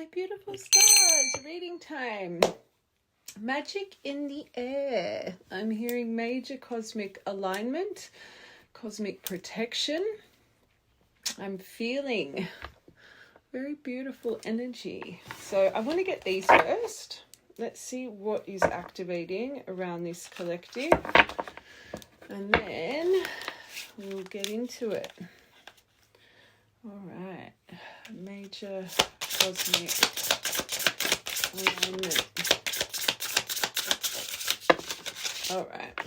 my beautiful stars, reading time. Magic in the air. I'm hearing major cosmic alignment, cosmic protection. I'm feeling very beautiful energy. So I want to get these first. Let's see what is activating around this collective. And then we'll get into it. All right. Major cosmic alignment. All right.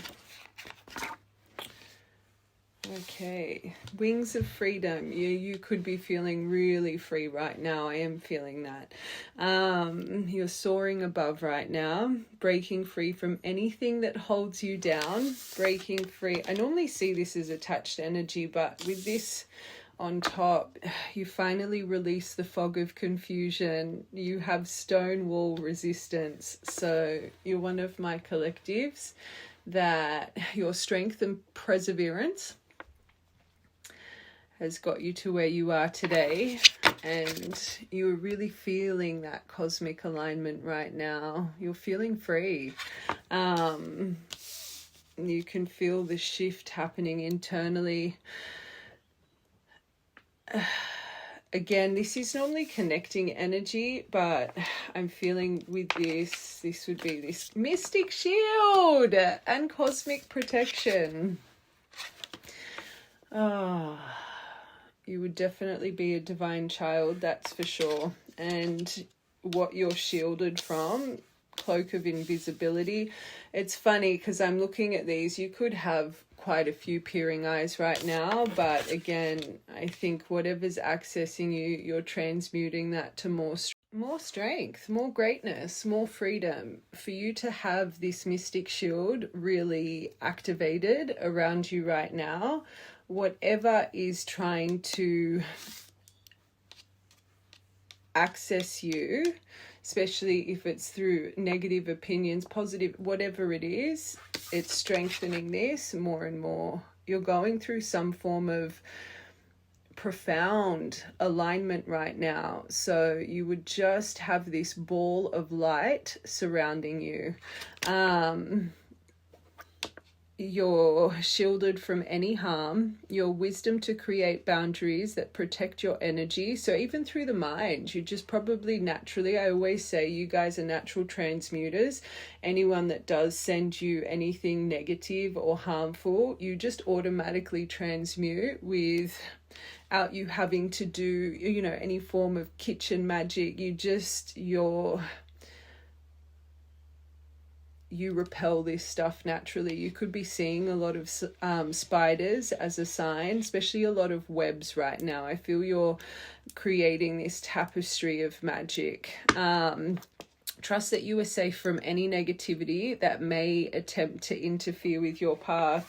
Okay. Wings of freedom. You could be feeling really free right now. I am feeling that. You're soaring above right now, breaking free from anything that holds you down, breaking free. I normally see this as attached energy, but with this on top, you finally release the fog of confusion. You have stone wall resistance. So you're one of my collectives that your strength and perseverance has got you to where you are today, and you're really feeling that cosmic alignment right now. You're feeling free. You can feel the shift happening internally. Again, this is normally connecting energy, but I'm feeling with this would be this mystic shield and cosmic protection. You would definitely be a divine child, that's for sure. And what you're shielded from, cloak of invisibility. It's funny because I'm looking at these. You could have quite a few peering eyes right now, but again, I think whatever's accessing you, you're transmuting that to more strength, more greatness, more freedom. For you to have this mystic shield really activated around you right now, whatever is trying to access you, especially if it's through negative opinions, positive, whatever it is, it's strengthening this more and more. You're going through some form of profound alignment right now. So you would just have this ball of light surrounding you. You're shielded from any harm, your wisdom to create boundaries that protect your energy. So even through the mind, you just probably naturally, I always say you guys are natural transmuters. Anyone that does send you anything negative or harmful, you just automatically transmute without you having to do, any form of kitchen magic. You repel this stuff naturally. You could be seeing a lot of spiders as a sign, especially a lot of webs right now. I feel you're creating this tapestry of magic. Trust that you are safe from any negativity that may attempt to interfere with your path.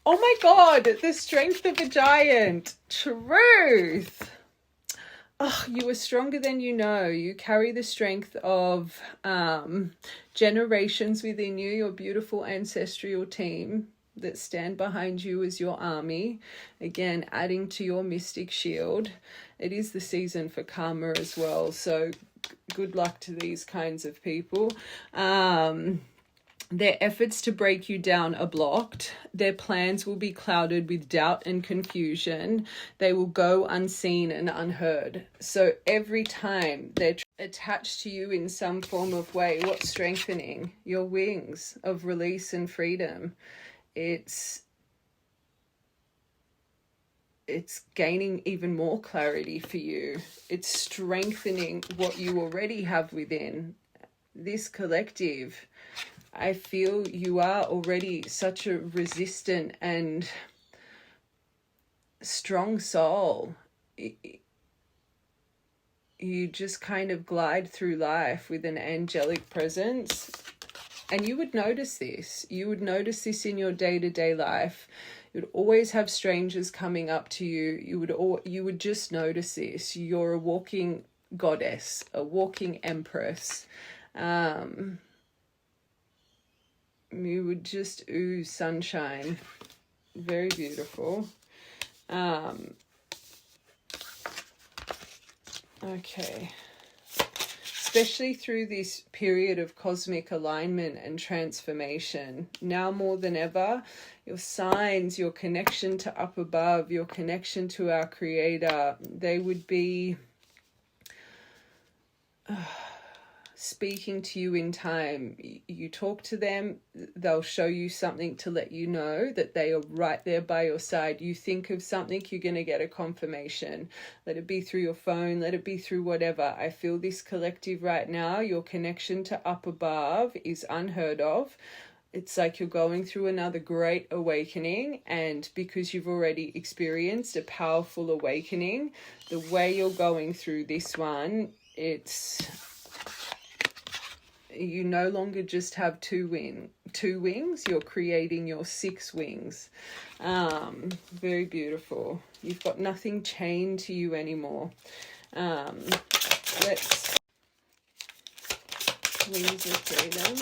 Oh my God, the strength of a giant. Truth. Oh, you are stronger than you know. You carry the strength of generations within you, your beautiful ancestral team that stand behind you as your army. Again, adding to your mystic shield. It is the season for karma as well. So good luck to these kinds of people. Their efforts to break you down are blocked. Their plans will be clouded with doubt and confusion. They will go unseen and unheard. So every time they're attached to you in some form of way, what's strengthening? Your wings of release and freedom. It's gaining even more clarity for you. It's strengthening what you already have within. This collective, I feel you are already such a resistant and strong soul. You just kind of glide through life with an angelic presence. And you would notice this. You would notice this in your day-to-day life. You would always have strangers coming up to you. You would just notice this. You're a walking goddess, a walking empress. You would just ooze sunshine. Very beautiful. Okay. especially through this period of cosmic alignment and transformation. Now more than ever, your signs, your connection to up above, your connection to our Creator, they would be speaking to you in time. You talk to them, they'll show you something to let you know that they are right there by your side. You think of something, you're going to get a confirmation. Let it be through your phone, let it be through whatever. I feel this collective right now, your connection to up above is unheard of. It's like you're going through another great awakening, and because you've already experienced a powerful awakening, the way you're going through this one, you no longer just have two wings, you're creating your 6 wings. Very beautiful. You've got nothing chained to you anymore. Let's wings of freedom.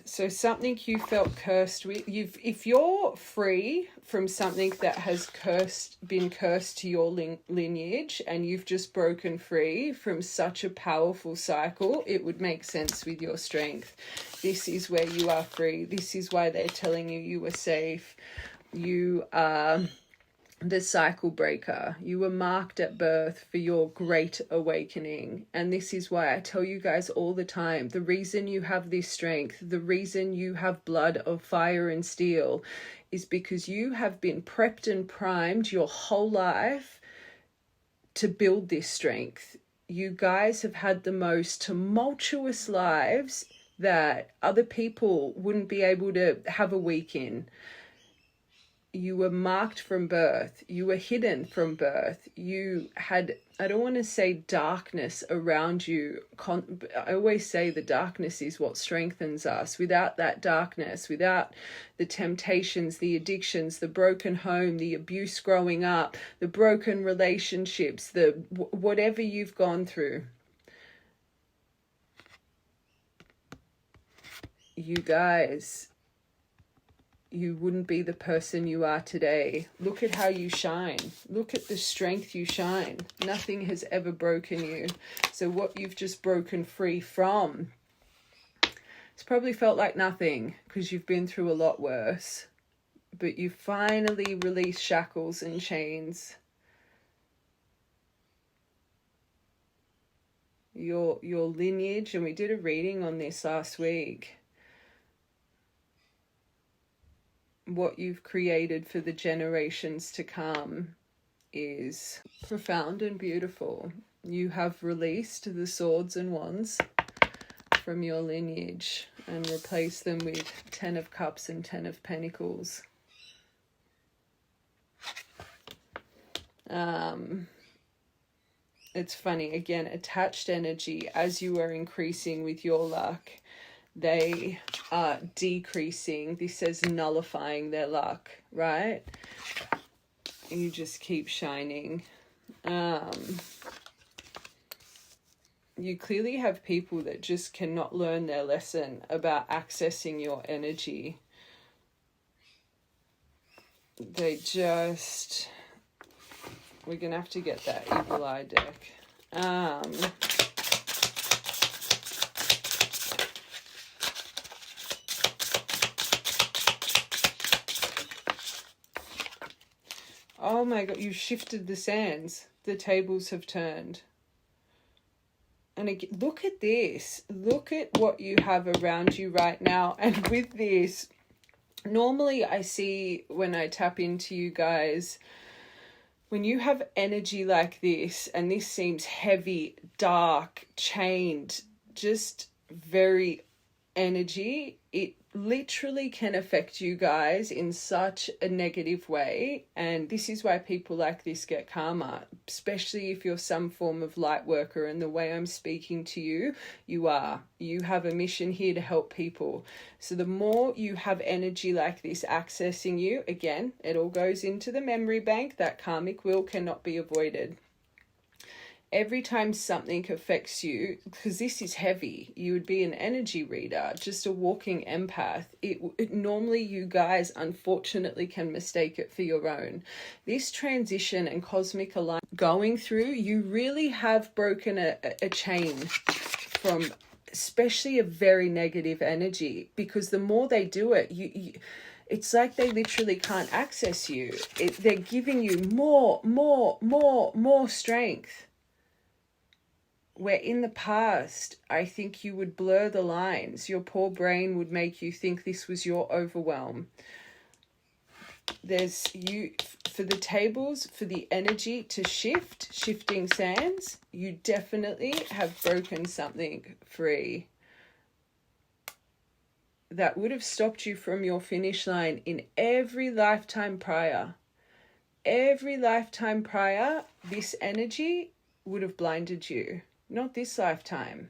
So something you felt cursed with, if you're free from something that has been cursed to your lineage, and you've just broken free from such a powerful cycle, it would make sense with your strength. This is where you are free. This is why they're telling you are safe. You are the cycle breaker. You were marked at birth for your great awakening. And this is why I tell you guys all the time, the reason you have this strength, the reason you have blood of fire and steel, is because you have been prepped and primed your whole life to build this strength. You guys have had the most tumultuous lives that other people wouldn't be able to have a week in. You were marked from birth. You were hidden from birth. You had, I don't want to say darkness around you. I always say the darkness is what strengthens us. Without that darkness, without the temptations, the addictions, the broken home, the abuse growing up, the broken relationships, the whatever you've gone through, you guys, you wouldn't be the person you are today. Look at how you shine. Look at the strength you shine. Nothing has ever broken you. So what you've just broken free from, it's probably felt like nothing because you've been through a lot worse. But you finally release shackles and chains. Your lineage, and we did a reading on this last week. What you've created for the generations to come is profound and beautiful. You have released the swords and wands from your lineage and replaced them with 10 of Cups and 10 of Pentacles. It's funny, again, attached energy, as you are increasing with your luck, they are decreasing. This says nullifying their luck, right? And you just keep shining. You clearly have people that just cannot learn their lesson about accessing your energy. They just... We're going to have to get that Evil Eye deck. Oh my God, you shifted the sands. The tables have turned. And again, look at this. Look at what you have around you right now. And with this, normally I see when I tap into you guys, when you have energy like this, and this seems heavy, dark, chained, just very energy, it literally can affect you guys in such a negative way. And this is why people like this get karma, especially if you're some form of light worker. And the way I'm speaking to you, you have a mission here to help people. So the more you have energy like this accessing you, again, it all goes into the memory bank. That karmic will cannot be avoided. every time something affects you, because this is heavy, you would be an energy reader, just a walking empath. It normally, you guys unfortunately can mistake it for your own. This transition and cosmic alignment going through, you really have broken a chain from especially a very negative energy, because the more they do it, you it's like they literally can't access you. They're giving you more strength. Where in the past, I think you would blur the lines. Your poor brain would make you think this was your overwhelm. There's you for the tables, for the energy to shift, shifting sands. You definitely have broken something free that would have stopped you from your finish line in every lifetime prior. Every lifetime prior, this energy would have blinded you. Not this lifetime.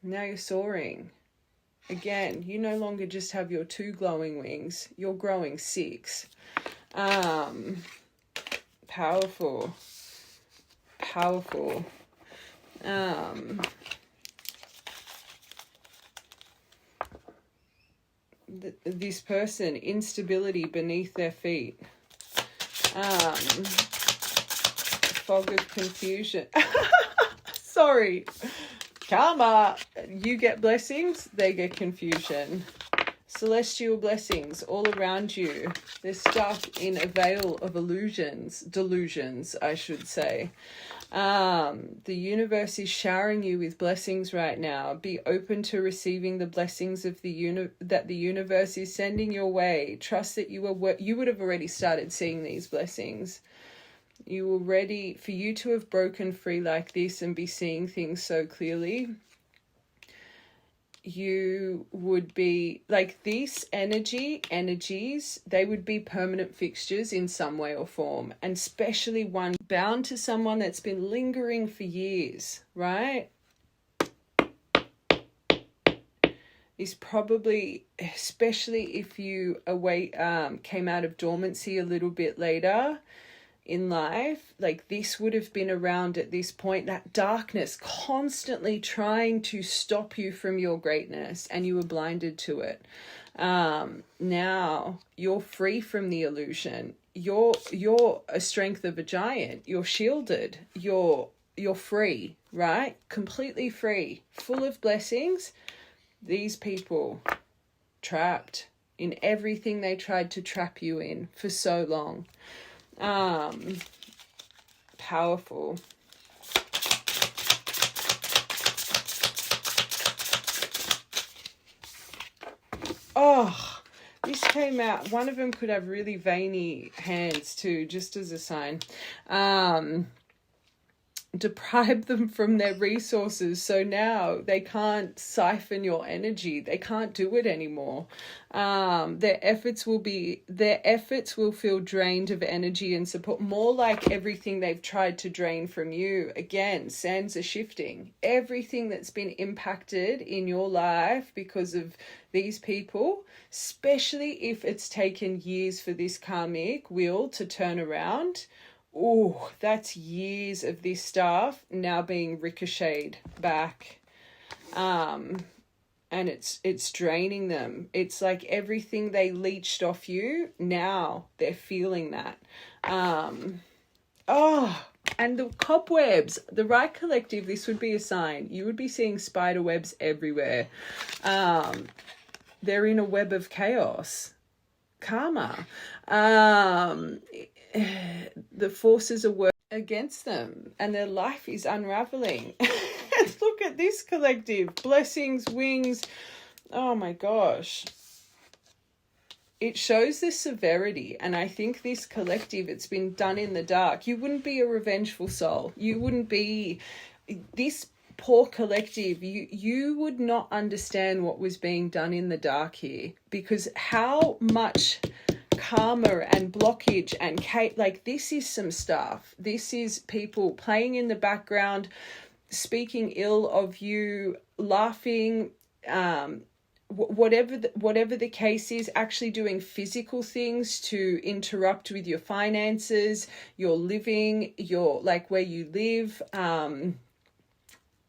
Now you're soaring. Again, you no longer just have your 2 glowing wings. You're growing 6. Powerful. Powerful. This person, instability beneath their feet. Fog of confusion. Sorry. Karma. You get blessings, they get confusion. Celestial blessings all around you. They're stuck in a veil of delusions, I should say. The universe is showering you with blessings right now. Be open to receiving the blessings of that the universe is sending your way. Trust that you would have already started seeing these blessings. You were ready for you to have broken free like this and be seeing things so clearly. You would be like these energies, they would be permanent fixtures in some way or form, and especially one bound to someone that's been lingering for years, right? Is probably, especially if you came out of dormancy a little bit later in life, like this would have been around at this point, that darkness constantly trying to stop you from your greatness, and you were blinded to it. Now you're free from the illusion. You're a strength of a giant. You're shielded. You're free, right? Completely free, full of blessings. These people trapped in everything they tried to trap you in for so long. Powerful. Oh, this came out. One of them could have really veiny hands too, just as a sign. Deprive them from their resources, so now they can't siphon your energy. They can't do it anymore. Their efforts will feel drained of energy and support, more like everything they've tried to drain from you. Again, sands are shifting. Everything that's been impacted in your life because of these people, especially if it's taken years for this karmic wheel to turn around. Oh, that's years of this stuff now being ricocheted back. And it's draining them. It's like everything they leached off you, now they're feeling that. And the cobwebs, the right collective, this would be a sign. You would be seeing spider webs everywhere. They're in a web of chaos. Karma. The forces are working against them and their life is unraveling. Look at this collective. Blessings, wings. Oh my gosh. It shows the severity, and I think this collective, it's been done in the dark. You wouldn't be a revengeful soul. You wouldn't be this poor collective. You would not understand what was being done in the dark here, because how much karma and blockage and like this is some stuff. This is people playing in the background, speaking ill of you, laughing, whatever the case is, actually doing physical things to interrupt with your finances, your living, your, like, where you live.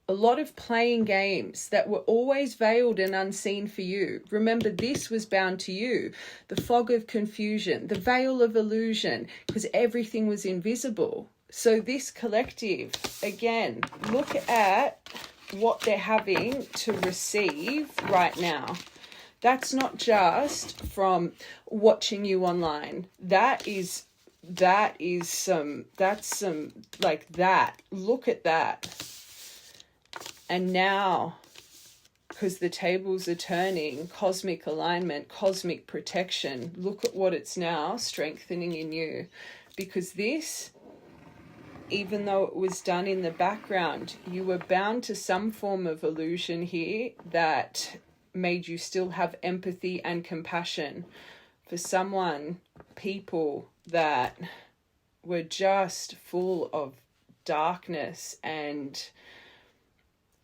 A lot of playing games that were always veiled and unseen for you. Remember, this was bound to you. The fog of confusion, the veil of illusion, because everything was invisible. So this collective, again, look at what they're having to receive right now. That's not just from watching you online. That's some like that. Look at that. And now, because the tables are turning, cosmic alignment, cosmic protection, look at what it's now strengthening in you. Because this, even though it was done in the background, you were bound to some form of illusion here that made you still have empathy and compassion for someone, people that were just full of darkness and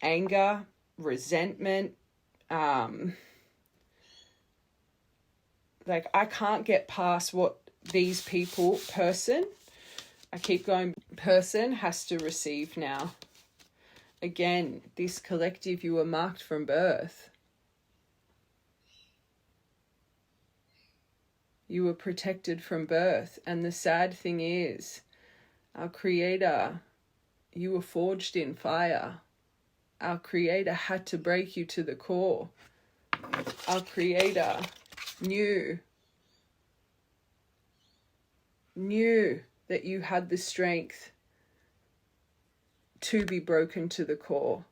anger, resentment. Like, I can't get past what these people, person has to receive now. Again, this collective, you were marked from birth. You were protected from birth. And the sad thing is, our Creator, you were forged in fire. Our Creator had to break you to the core. Our Creator knew that you had the strength to be broken to the core.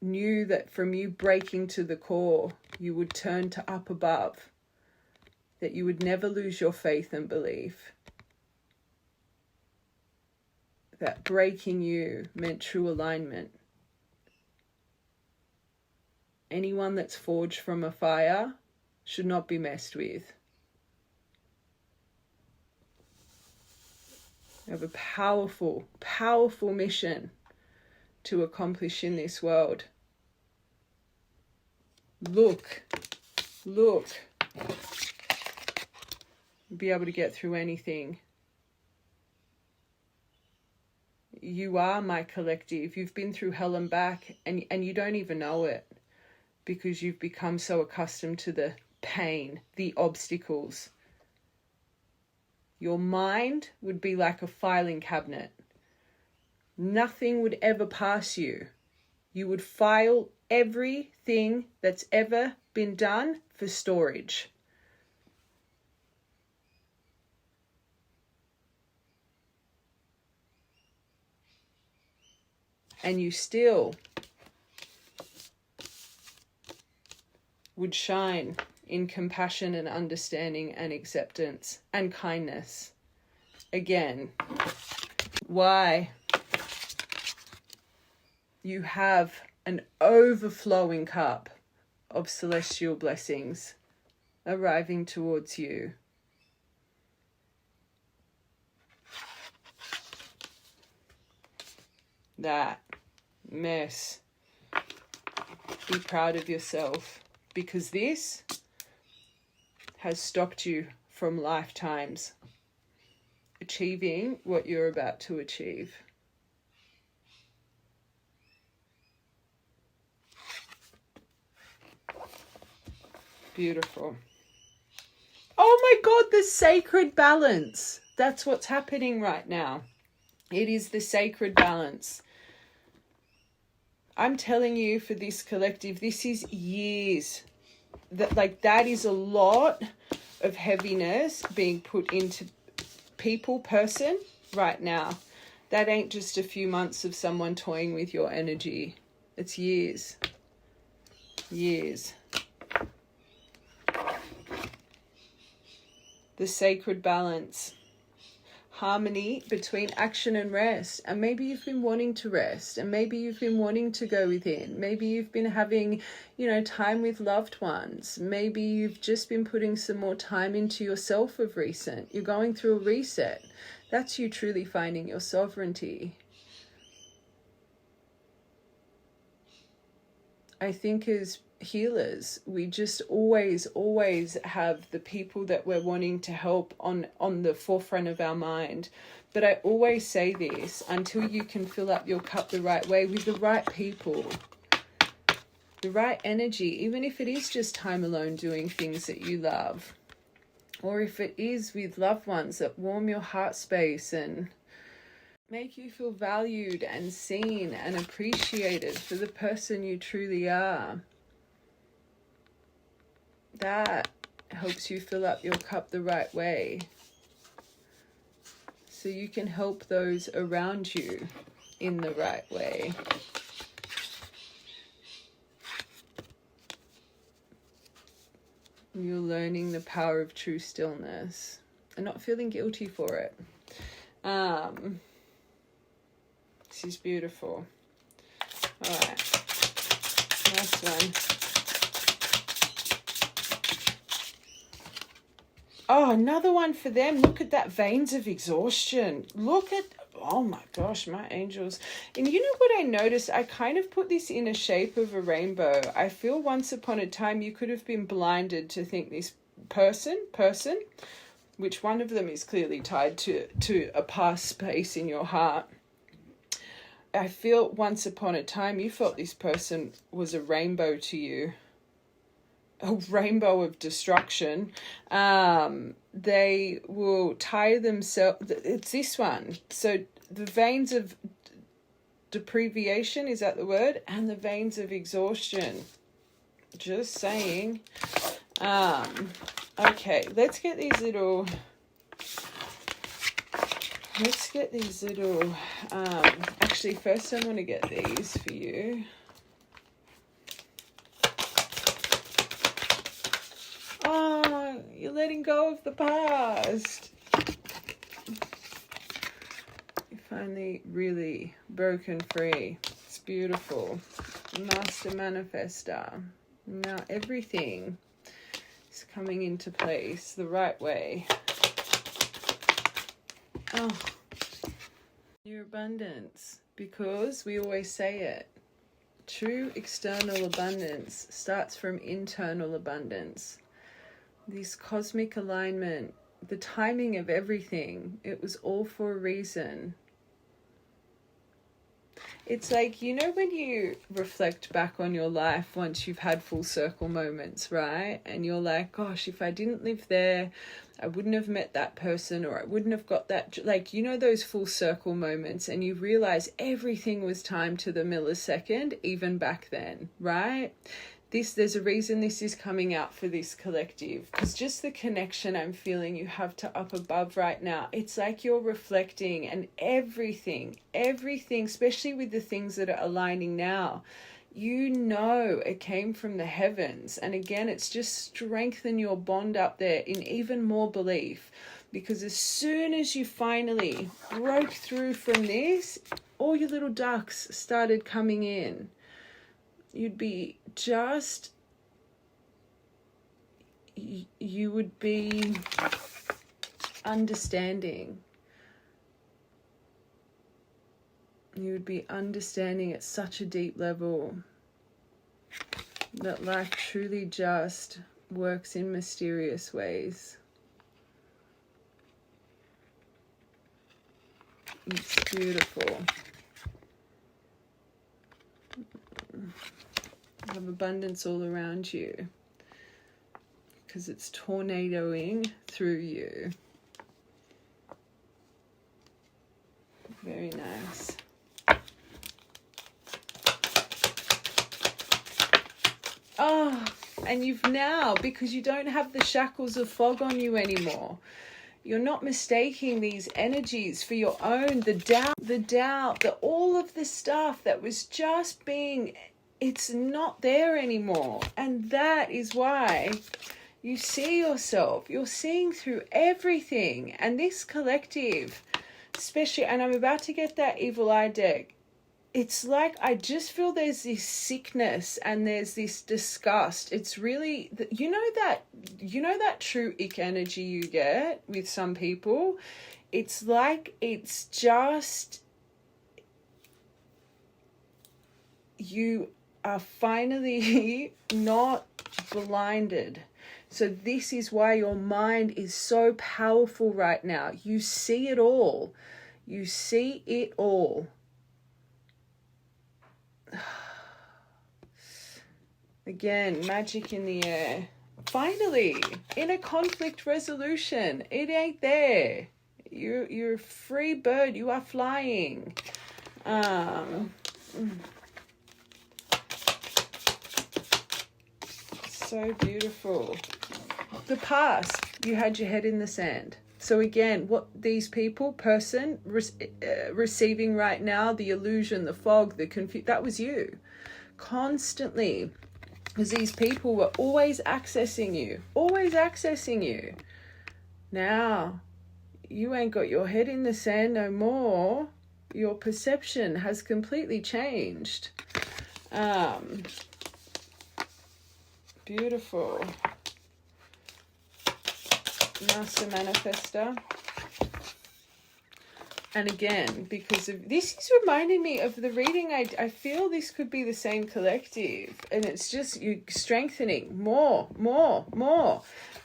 Knew that from you breaking to the core, you would turn to up above. That you would never lose your faith and belief. That breaking you meant true alignment. Anyone that's forged from a fire should not be messed with. You have a powerful, powerful mission to accomplish in this world. Look. You'll be able to get through anything. You are my collective. You've been through hell and back, and you don't even know it, because you've become so accustomed to the pain, the obstacles. Your mind would be like a filing cabinet. Nothing would ever pass you. You would file everything that's ever been done for storage. And you still would shine in compassion and understanding and acceptance and kindness. Again, why? You have an overflowing cup of celestial blessings arriving towards you. That mess. Be proud of yourself, because this has stopped you from lifetimes achieving what you're about to achieve. Beautiful. Oh my God, the sacred balance. That's what's happening right now. It is the sacred balance. I'm telling you, for this collective, this is years. That is a lot of heaviness being put into person right now. That ain't just a few months of someone toying with your energy. It's years. Years. The sacred balance. Harmony between action and rest. And maybe you've been wanting to rest, and maybe you've been wanting to go within. Maybe you've been having, time with loved ones. Maybe you've just been putting some more time into yourself of recent. You're going through a reset. That's you truly finding your sovereignty. I think as healers. We just always have the people that we're wanting to help on the forefront of our mind. But I always say this, until you can fill up your cup the right way with the right people, the right energy, even if it is just time alone doing things that you love, or if it is with loved ones that warm your heart space and make you feel valued and seen and appreciated for the person you truly are. That helps you fill up your cup the right way, so you can help those around you in the right way. You're learning the power of true stillness and not feeling guilty for it. This is beautiful. All right, last one. Oh, another one for them. Look at that, veins of exhaustion. Look at, oh my gosh, my angels. And you know what I noticed? I kind of put this in a shape of a rainbow. I feel once upon a time you could have been blinded to think this person, which one of them is clearly tied to a past space in your heart. I feel once upon a time you felt this person was a rainbow to you. A rainbow of destruction. They will tie themselves. It's this one. So the veins of deprivation, is that the word? And the veins of exhaustion. Just saying. Okay, let's get these little. Actually, first I want to get these for you. Oh, you're letting go of the past. You're finally really broken free. It's beautiful. Master Manifester. Now everything is coming into place the right way. Oh, your abundance. Because we always say it. True external abundance starts from internal abundance. This cosmic alignment, the timing of everything, it was all for a reason. It's like, you know, when you reflect back on your life once you've had full circle moments, right? And you're like, gosh, if I didn't live there, I wouldn't have met that person, or I wouldn't have got that, like, you know, those full circle moments, and you realize everything was timed to the millisecond, even back then, right? There's a reason this is coming out for this collective, because just the connection I'm feeling you have to up above right now, it's like you're reflecting, and everything, especially with the things that are aligning now, you know it came from the heavens. And again, it's just strengthen your bond up there in even more belief, because as soon as you finally broke through from this, all your little ducks started coming in. You'd be just, you would be understanding. You would be understanding at such a deep level that life truly just works in mysterious ways. It's beautiful. You have abundance all around you because it's tornadoing through you. Very nice. Oh, and you've now, because you don't have the shackles of fog on you anymore, you're not mistaking these energies for your own, the doubt, all of the stuff that was just being, it's not there anymore. And that is why you see yourself, you're seeing through everything. And this collective, especially, and I'm about to get that evil eye deck, it's like I just feel there's this sickness and there's this disgust. It's really, you know that true ick energy you get with some people? It's like it's just, you are finally not blinded. So this is why your mind is so powerful right now. You see it all. You see it all. Again, magic in the air. Finally, in a conflict resolution. It ain't there. You're a free bird. You are flying. So beautiful. The past, you had your head in the sand. So again, what these people, person, receiving right now, the illusion, the fog, the confusion, that was you. Constantly. Because these people were always accessing you. Always accessing you. Now, you ain't got your head in the sand no more. Your perception has completely changed. Beautiful. Master Manifester. And again, because of this is reminding me of the reading, I feel this could be the same collective. And it's just you strengthening more.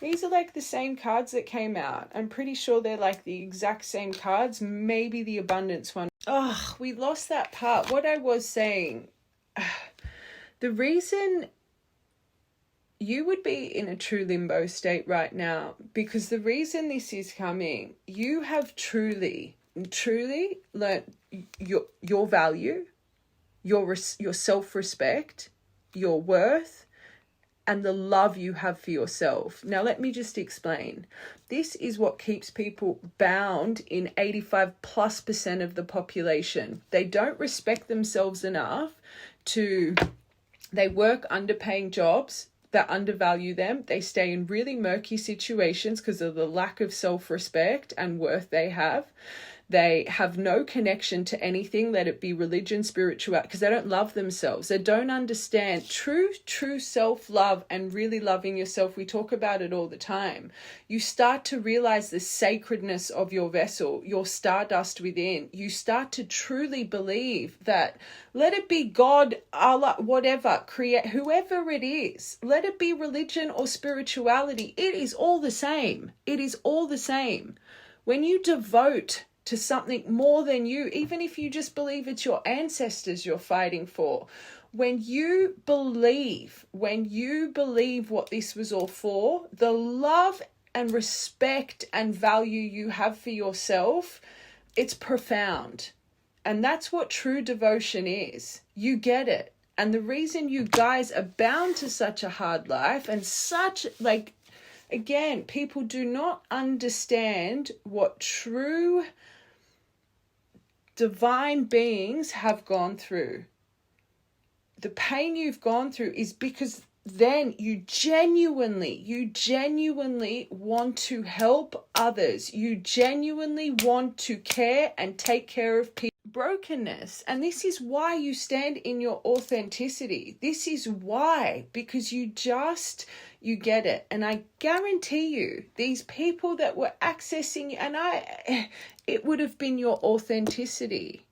These are like the same cards that came out. I'm pretty sure they're like the exact same cards. Maybe the abundance one. Oh, we lost that part. What I was saying, the reason you would be in a true limbo state right now, because the reason this is coming, you have truly learnt your value, your self-respect, your worth, and the love you have for yourself. Now, let me just explain. This is what keeps people bound in 85+% of the population. They don't respect themselves enough they work underpaying jobs that undervalue them. They stay in really murky situations because of the lack of self-respect and worth they have. They have no connection to anything, let it be religion, spirituality, because they don't love themselves. They don't understand true self-love and really loving yourself. We talk about it all the time. You start to realize the sacredness of your vessel, your stardust within. You start to truly believe that, let it be God, Allah, whatever, create, whoever it is, let it be religion or spirituality. It is all the same. It is all the same. When you devote to something more than you, even if you just believe it's your ancestors you're fighting for, when you believe what this was all for, the love and respect and value you have for yourself, it's profound. And that's what true devotion is. You get it. And the reason you guys are bound to such a hard life and such, like, again, people do not understand what true divine beings have gone through. The pain you've gone through is because then you genuinely want to help others. You genuinely want to care and take care of people. Brokenness. And this is why you stand in your authenticity. This is why, because you get it. And I guarantee you, these people that were accessing, it would have been your authenticity.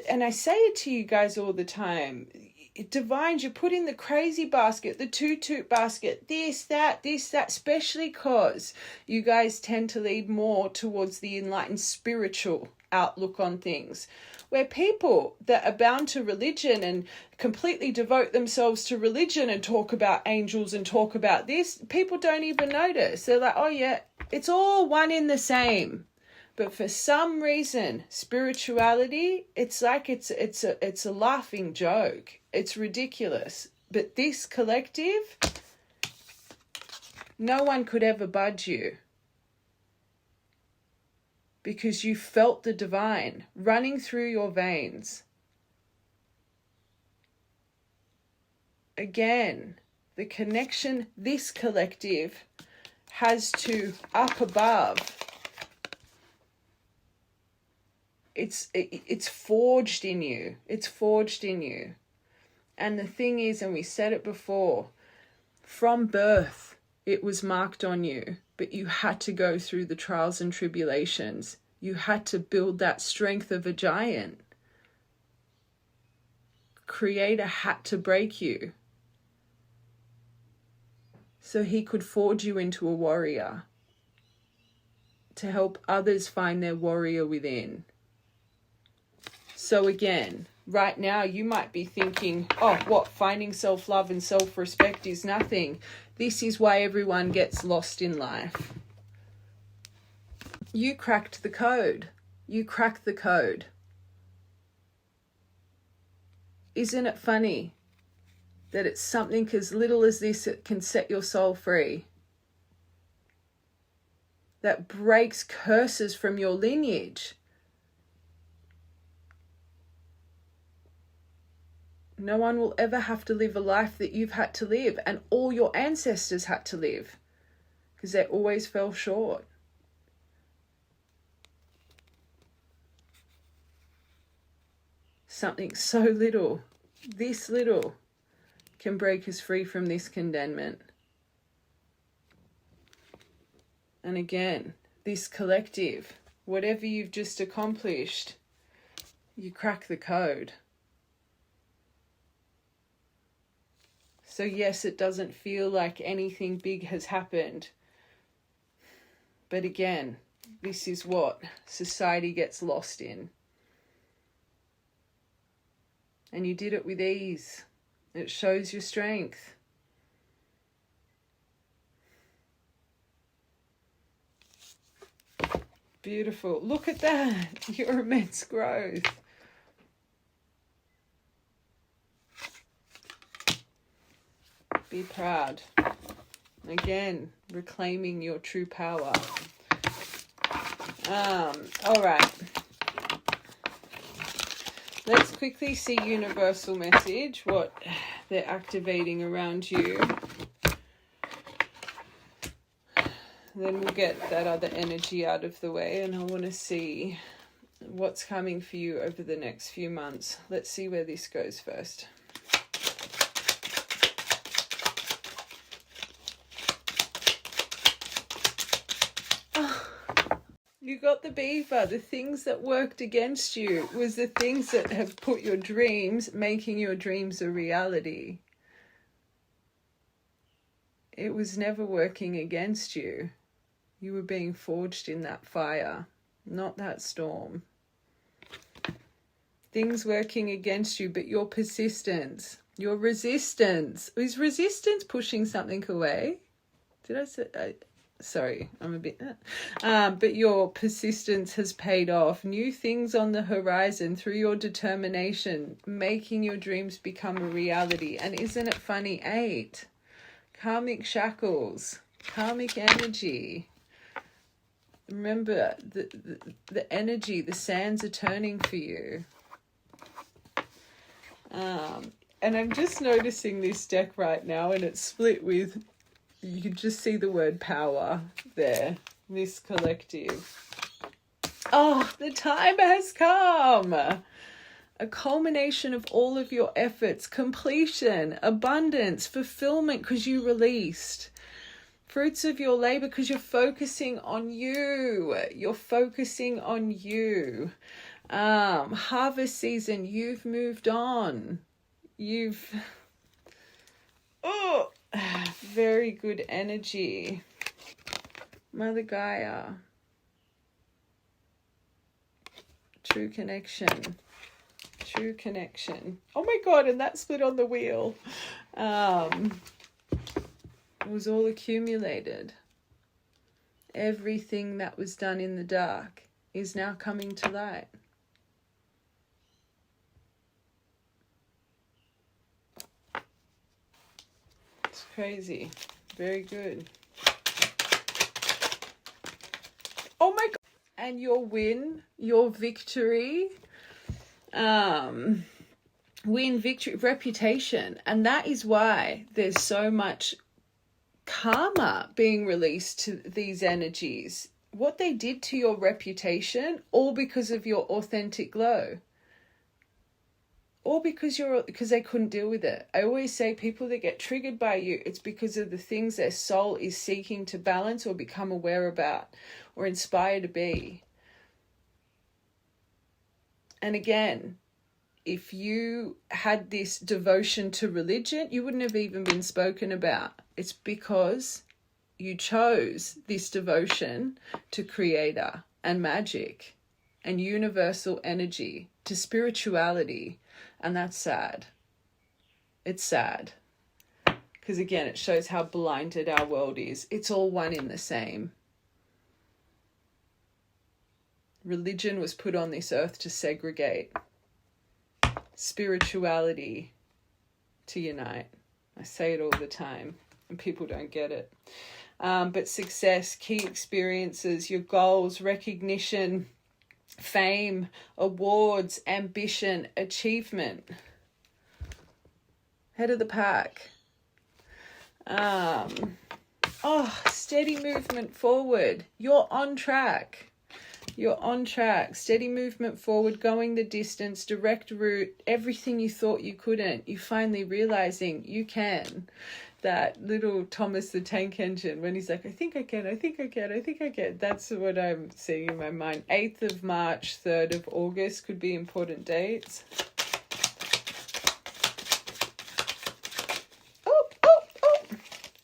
And I say it to you guys all the time. Divines, you put in the crazy basket, the toot basket, this, that, especially because you guys tend to lead more towards the enlightened spiritual outlook on things, where people that are bound to religion and completely devote themselves to religion and talk about angels and talk about this, people don't even notice. They're like, oh yeah, it's all one in the same. But for some reason, spirituality, it's like it's a laughing joke. It's ridiculous. But this collective, no one could ever budge you. Because you felt the divine running through your veins. Again, the connection this collective has to up above. It's forged in you. It's forged in you. And the thing is, and we said it before, from birth, it was marked on you, but you had to go through the trials and tribulations. You had to build that strength of a giant. Creator had to break you so he could forge you into a warrior to help others find their warrior within. So again, right now you might be thinking, oh, what, finding self-love and self-respect is nothing. This is why everyone gets lost in life. You cracked the code. You cracked the code. Isn't it funny that it's something as little as this that can set your soul free? That breaks curses from your lineage. No one will ever have to live a life that you've had to live and all your ancestors had to live, because they always fell short. Something so little, this little, can break us free from this condemnment. And again, this collective, whatever you've just accomplished, you crack the code. So yes, it doesn't feel like anything big has happened. But again, this is what society gets lost in. And you did it with ease. It shows your strength. Beautiful. Look at that. Your immense growth. Be proud. Again, reclaiming your true power. All right. Let's quickly see universal message, what they're activating around you. Then we'll get that other energy out of the way, and I want to see what's coming for you over the next few months. Let's see where this goes first. You got the beaver. The things that worked against you was the things that have put your dreams, making your dreams a reality. It was never working against you. You were being forged in that fire, not that storm. Things working against you, but your persistence, your resistance. Is resistance pushing something away? Did I say... Sorry, I'm a bit... but your persistence has paid off. New things on the horizon through your determination, making your dreams become a reality. And isn't it funny? 8. Karmic shackles. Karmic energy. Remember, the energy, the sands are turning for you. And I'm just noticing this deck right now, and it's split with... You can just see the word power there. This collective. Oh, the time has come. A culmination of all of your efforts. Completion, abundance, fulfillment because you released. Fruits of your labor because you're focusing on you. You're focusing on you. Harvest season, you've moved on. Oh, very good energy. Mother Gaia. True connection. True connection. Oh my God, and that split on the wheel. It was all accumulated. Everything that was done in the dark is now coming to light. It's crazy. Very good. Oh my God. And your win, your victory, win, victory, reputation. And that is why there's so much karma being released to these energies. What they did to your reputation, all because of your authentic glow. Or because they couldn't deal with it. I always say people that get triggered by you, it's because of the things their soul is seeking to balance or become aware about or inspire to be. And again, if you had this devotion to religion, you wouldn't have even been spoken about. It's because you chose this devotion to creator and magic and universal energy, to spirituality. And that's sad. It's sad. Because again, it shows how blinded our world is. It's all one in the same. Religion was put on this earth to segregate. Spirituality to unite. I say it all the time and people don't get it. But success, key experiences, your goals, recognition, fame, awards, ambition, achievement. Head of the pack. Steady movement forward. You're on track. You're on track. Steady movement forward, going the distance, direct route, everything you thought you couldn't. You finally realizing you can. That little Thomas the Tank Engine, when he's like, I think I can, I think I can, I think I can. That's what I'm seeing in my mind. 8th of March, 3rd of August could be important dates.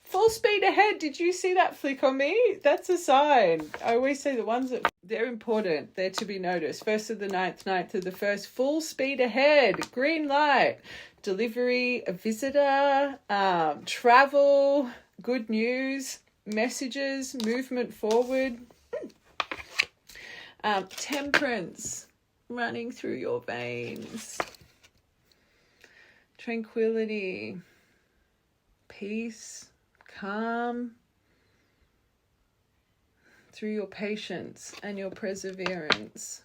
Full speed ahead. Did you see that flick on me? That's a sign. I always say the ones that they're important. They're to be noticed. 1st of the 9th, 9th of the 1st. Full speed ahead. Green light. Delivery, a visitor, travel, good news, messages, movement forward. Temperance running through your veins. Tranquility. Peace. Calm through your patience and your perseverance.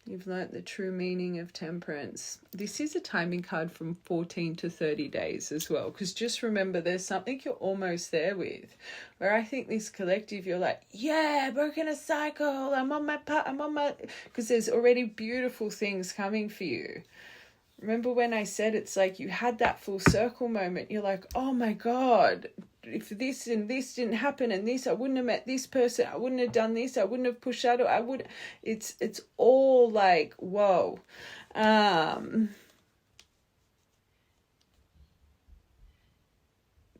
You've learnt the true meaning of temperance. This is a timing card from 14 to 30 days as well, because just remember there's something you're almost there with, where I think this collective, you're like, yeah, broken a cycle, I'm on my, because there's already beautiful things coming for you. Remember when I said it's like you had that full circle moment. You're like, oh my God, if this and this didn't happen and this, I wouldn't have met this person. I wouldn't have done this. I wouldn't have pushed out. I would. It's all like, whoa.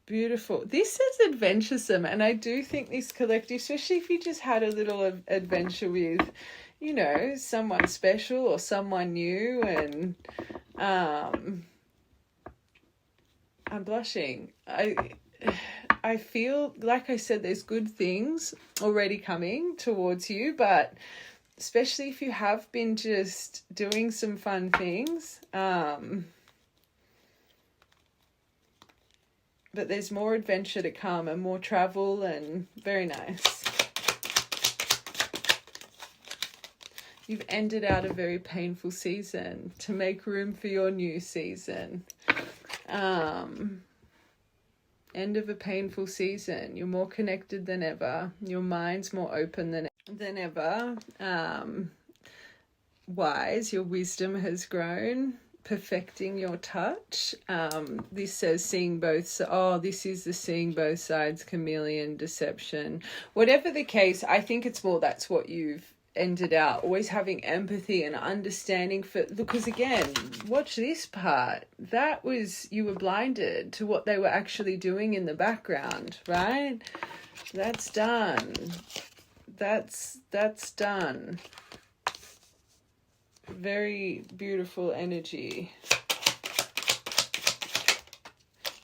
Beautiful. This is adventuresome. And I do think this collective, especially if you just had a little adventure with, you know, someone special or someone new, and I'm blushing. I feel, like I said, there's good things already coming towards you, but especially if you have been just doing some fun things, but there's more adventure to come and more travel, and very nice. You've ended out a very painful season to make room for your new season. End of a painful season. You're more connected than ever. Your mind's more open than ever. Wise, your wisdom has grown. Perfecting your touch. This says seeing both. This is the seeing both sides, chameleon, deception. Whatever the case, I think it's more that's what you've ended out, always having empathy and understanding for, because again, watch this part, that was, you were blinded to what they were actually doing in the background, right? That's done. That's done. Very beautiful energy.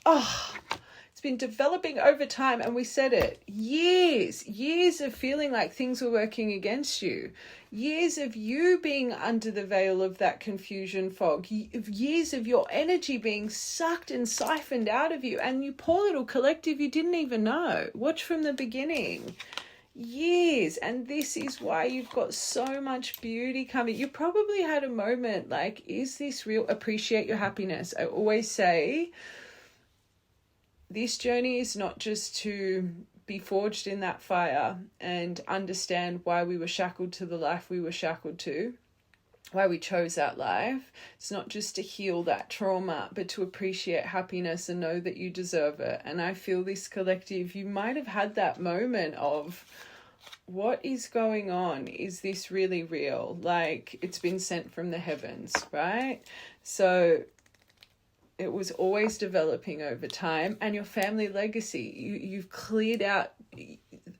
It's been developing over time, and we said it, years of feeling like things were working against you, years of you being under the veil of that confusion fog, years of your energy being sucked and siphoned out of you, and you poor little collective, you didn't even know. Watch from the beginning. Years. And this is why you've got so much beauty coming. You probably had a moment like, is this real? Appreciate your happiness. I always say this journey is not just to be forged in that fire and understand why we were shackled to the life we were shackled to, why we chose that life. It's not just to heal that trauma, but to appreciate happiness and know that you deserve it. And I feel this collective, you might have had that moment of, what is going on? Is this really real? Like, it's been sent from the heavens, right? So it was always developing over time. And your family legacy, you've cleared out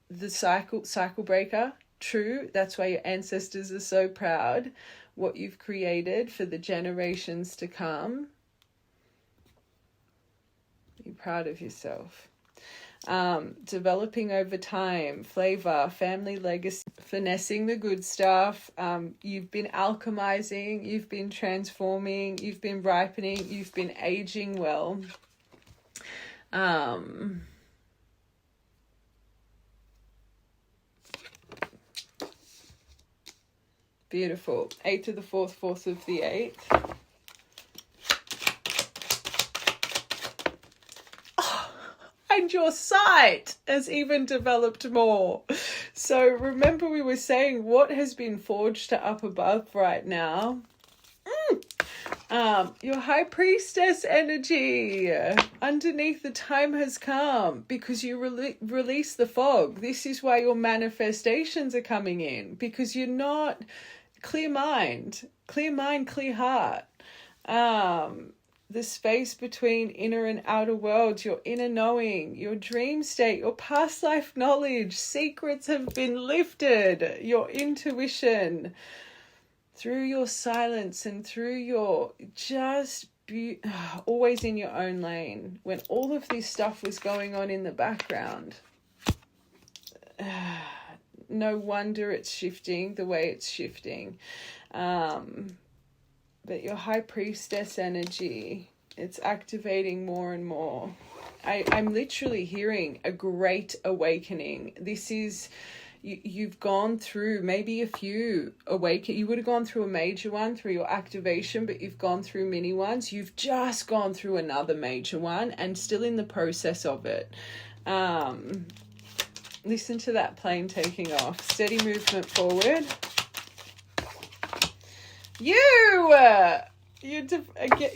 the cycle breaker. True, that's why your ancestors are so proud. What you've created for the generations to come. Be proud of yourself. Developing over time, flavor, family legacy, finessing the good stuff. You've been alchemizing, you've been transforming, you've been ripening, you've been aging well. Beautiful. 8 to the 4th, 4th of the 8th. And your sight has even developed more. So remember, we were saying what has been forged to up above right now. Your high priestess energy. Underneath, the time has come because you release the fog. This is why your manifestations are coming in, because you're not clear mind, clear heart. The space between inner and outer worlds, your inner knowing, your dream state, your past life knowledge, secrets have been lifted, your intuition, through your silence and through your always in your own lane. When all of this stuff was going on in the background, no wonder it's shifting the way it's shifting. But your high priestess energy, it's activating more and more. I'm literally hearing a great awakening. This is, you've gone through maybe a few you would have gone through a major one through your activation, but you've gone through mini ones. You've just gone through another major one and still in the process of it. Listen to that plane taking off. Steady movement forward. You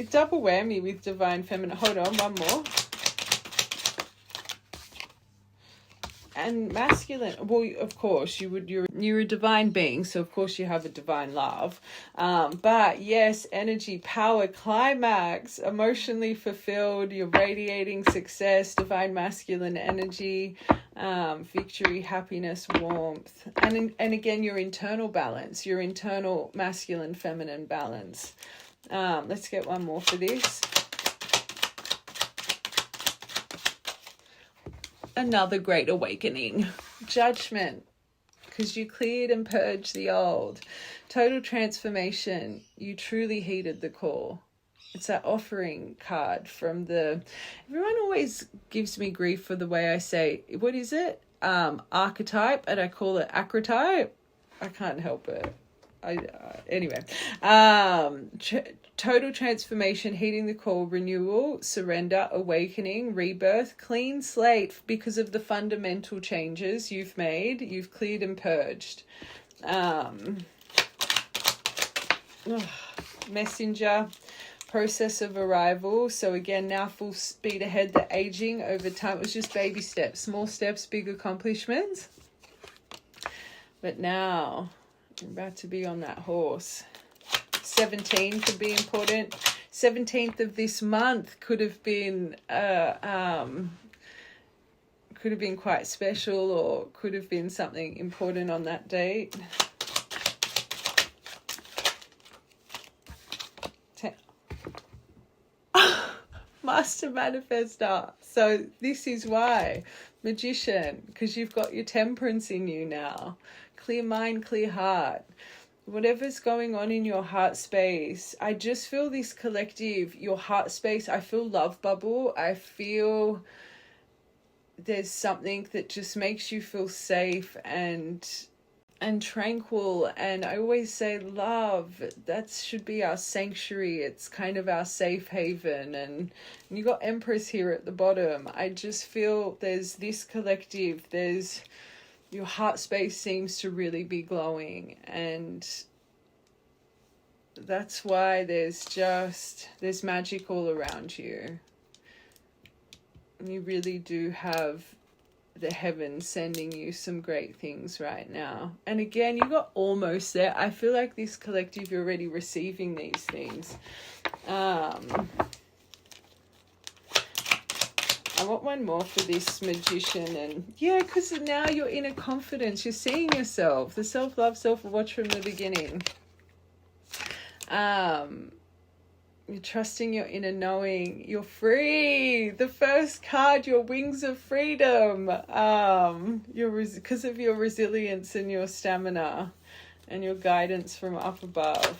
double whammy with divine feminine. Hold on, one more. And masculine. Well, of course, you're a divine being, so of course you have a divine love. But yes, energy, power, climax, emotionally fulfilled. You're radiating success, divine masculine energy, victory, happiness, warmth, and again your internal balance, your internal masculine, feminine balance. Let's get one more for this. Another great awakening. Judgment, because you cleared and purged the old. Total transformation. You truly heeded the call. It's that offering card from everyone always gives me grief for the way I say, what is it? Archetype, and I call it acrotype. I can't help it. Anyway. Total transformation, heeding the call, renewal, surrender, awakening, rebirth, clean slate because of the fundamental changes you've made. You've cleared and purged. Messenger, process of arrival. So again, now full speed ahead, the aging over time. It was just baby steps, small steps, big accomplishments. But now I'm about to be on that horse. 17 could be important. 17th of this month could have been quite special, or could have been something important on that date. Master Manifestor. So this is why. Magician, because you've got your temperance in you now. Clear mind, clear heart. Whatever's going on in your heart space, I just feel this collective, your heart space, I feel love bubble. I feel there's something that just makes you feel safe and tranquil. And I always say love, that should be our sanctuary. It's kind of our safe haven. And you got Empress here at the bottom. I just feel there's this collective, your heart space seems to really be glowing, and that's why there's magic all around you. You really do have the heavens sending you some great things right now. And again, you got almost there. I feel like this collective, you're already receiving these things. I want one more for this Magician. And yeah, because now you're in a confidence. You're seeing yourself. The self-love, self-watch from the beginning. You're trusting your inner knowing. You're free. The first card, your wings of freedom. Because of your resilience and your stamina and your guidance from up above.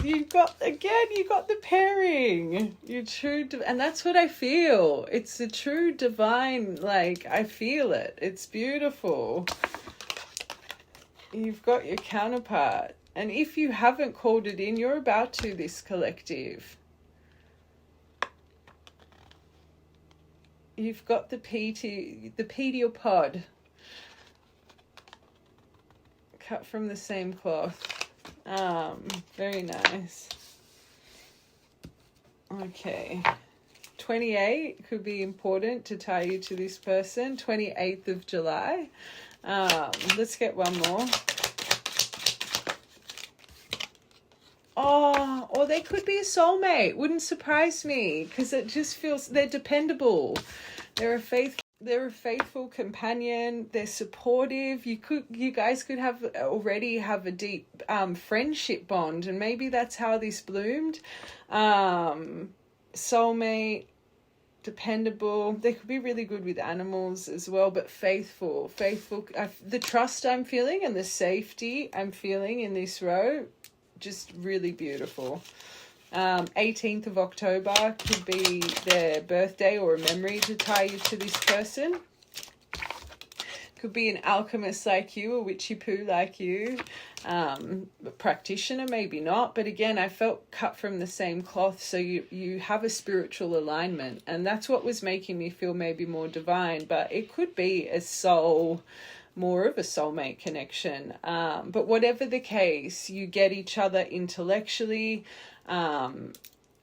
You got the pairing. And that's what I feel. It's a true divine, like, I feel it. It's beautiful. You've got your counterpart. And if you haven't called it in, you're about to, this collective. You've got the pedial pod. Cut from the same cloth. Very nice. Okay. 28 could be important to tie you to this person. 28th of July. Let's get one more. Or they could be a soulmate. Wouldn't surprise me, because it just feels they're dependable. They're a faithful companion. They're supportive. You guys could already have a deep friendship bond, and maybe that's how this bloomed. Soulmate. Dependable. They could be really good with animals as well, but faithful. The trust I'm feeling and the safety I'm feeling in this row, just really beautiful. 18th of October could be their birthday or a memory to tie you to this person. Could be an alchemist like you, a witchy poo like you, a practitioner, maybe not. But again, I felt cut from the same cloth, so you have a spiritual alignment. And that's what was making me feel maybe more divine. But it could be more of a soulmate connection. But whatever the case, you get each other intellectually.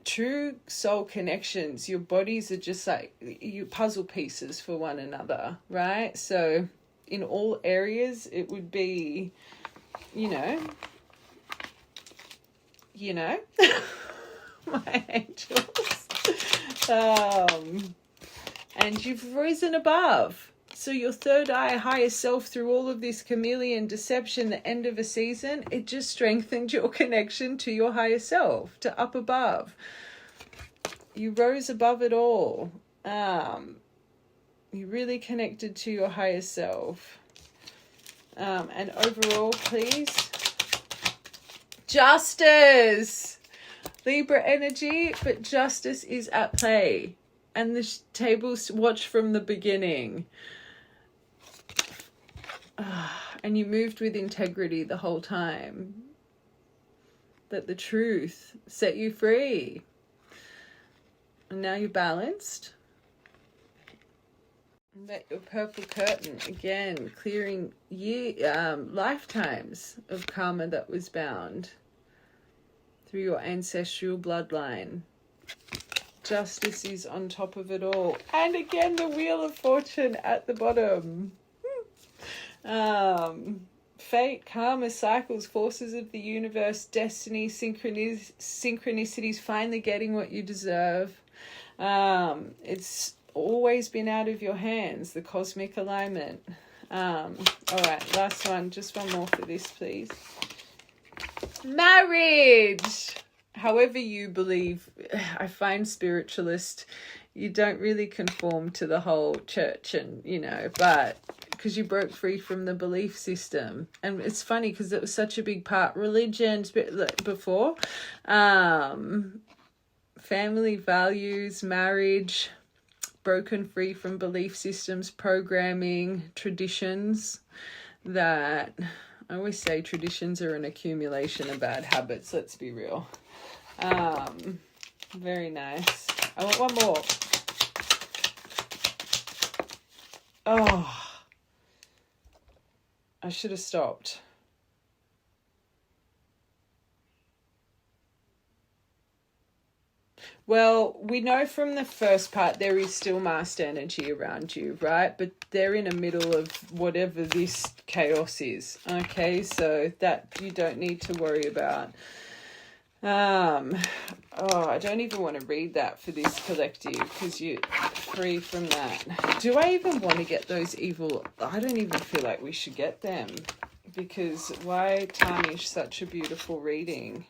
True soul connections, your bodies are just like you puzzle pieces for one another, right? So in all areas, it would be, my angels. And you've risen above. So your third eye, higher self, through all of this chameleon deception, the end of a season, it just strengthened your connection to your higher self, to up above. You rose above it all. You really connected to your higher self. And overall, please, justice. Libra energy, but justice is at play. And the tables watch from the beginning. And you moved with integrity the whole time. That the truth set you free. And now you're balanced. And that your purple curtain, again, clearing lifetimes of karma that was bound through your ancestral bloodline. Justice is on top of it all. And again, the Wheel of Fortune at the bottom. Fate, karma, cycles, forces of the universe, destiny, synchronicities, finally getting what you deserve. It's always been out of your hands, the cosmic alignment. All right, last one. Just one more for this, please. Marriage! However you believe, I find spiritualist, you don't really conform to the whole church and, but because you broke free from the belief system. And it's funny because it was such a big part, religion before, family values, marriage, broken free from belief systems, programming, traditions that, I always say traditions are an accumulation of bad habits, let's be real. Very nice. I want one more. I should have stopped. Well, we know from the first part there is still masked energy around you, right? But they're in the middle of whatever this chaos is, okay? So that you don't need to worry about. I don't even want to read that for this collective because you're free from that. Do I even want to get those evil? I don't even feel like we should get them, because why tarnish such a beautiful reading?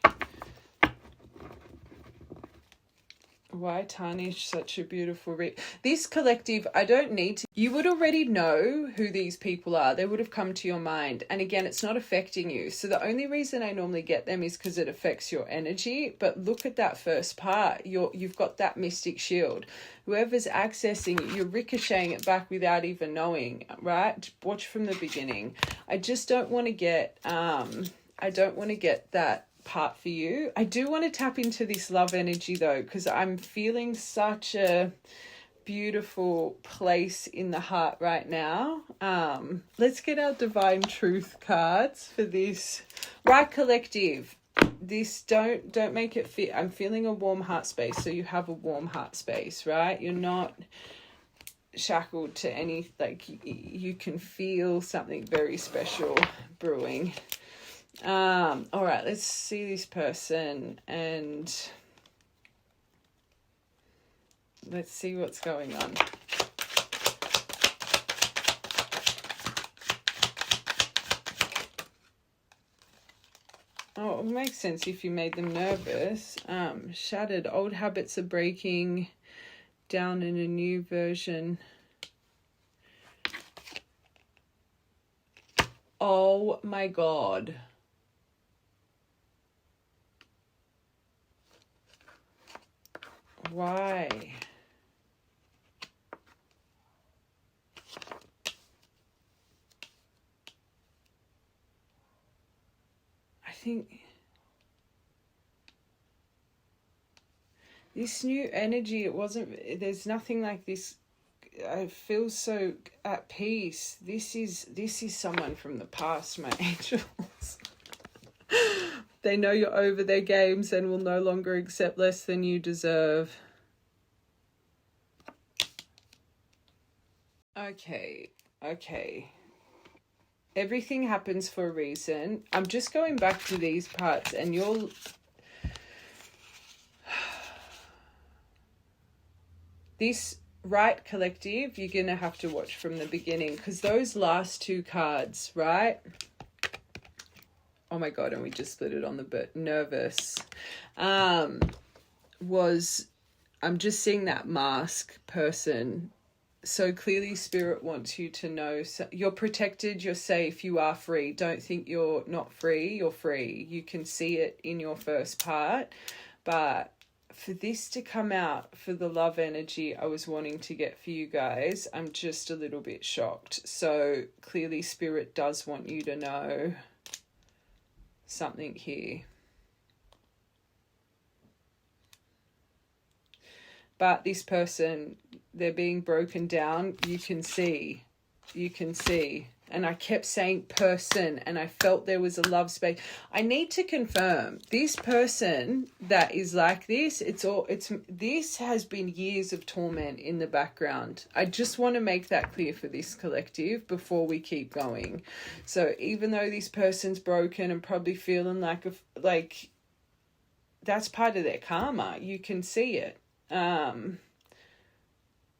Why tarnish such a beautiful read? This collective, I don't need to. You would already know who these people are. They would have come to your mind. And again, it's not affecting you. So the only reason I normally get them is because it affects your energy. But look at that first part. You've got that mystic shield. Whoever's accessing it, you're ricocheting it back without even knowing, right? Watch from the beginning. I just don't want to get, that part for you. I do want to tap into this love energy though, because I'm feeling such a beautiful place in the heart right now. Let's get our divine truth cards for this. Right, collective, this don't make it fit. I'm feeling a warm heart space, so you have a warm heart space, right? You're not shackled to any, like, you can feel something very special brewing. All right, let's see this person and let's see what's going on. Oh, it makes sense if you made them nervous. Shattered, old habits are breaking down in a new version. Oh my God. Why? I think this new energy, there's nothing like this. I feel so at peace. This is someone from the past, my angels. They know you're over their games and will no longer accept less than you deserve. Okay. Everything happens for a reason. I'm just going back to these parts and you'll... This right, collective, you're going to have to watch from the beginning, because those last two cards, right? Oh my God, and we just split it on the nervous. I'm just seeing that mask person. So clearly Spirit wants you to know you're protected, you're safe, you are free. Don't think you're not free, you're free. You can see it in your first part. But for this to come out, for the love energy I was wanting to get for you guys, I'm just a little bit shocked. So clearly Spirit does want you to know something here. But this person, they're being broken down. You can see. And I kept saying person, and I felt there was a love space. I need to confirm this person that is like this. This has been years of torment in the background. I just want to make that clear for this collective before we keep going. So even though this person's broken and probably feeling like that's part of their karma, you can see it.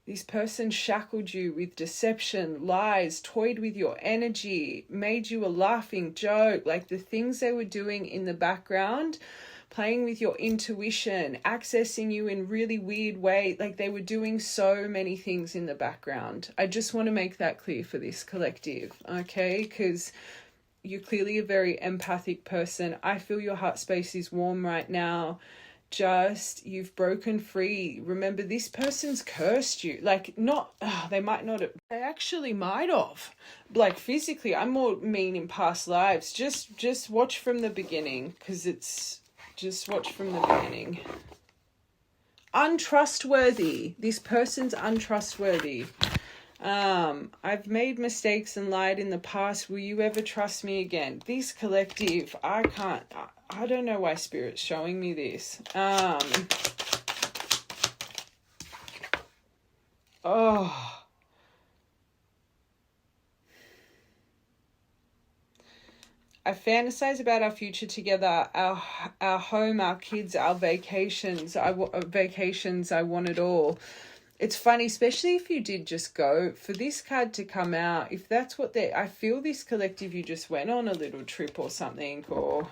This person shackled you with deception, lies, toyed with your energy, made you a laughing joke, like the things they were doing in the background, playing with your intuition, accessing you in really weird way. Like they were doing so many things in the background. I just want to make that clear for this collective, okay? Because you're clearly a very empathic person. I feel your heart space is warm right now. You've broken free. Remember, this person's cursed you. They might not have, they actually might have. Like physically, I'm more mean in past lives. Just watch from the beginning, because just watch from the beginning. Untrustworthy. This person's untrustworthy. I've made mistakes and lied in the past. Will you ever trust me again? This collective, I don't know why Spirit's showing me this. Oh. I fantasize about our future together, our home, our kids, our vacations. Vacations, I want it all. It's funny, especially if you did just go, for this card to come out, if that's what I feel this collective, you just went on a little trip or something, or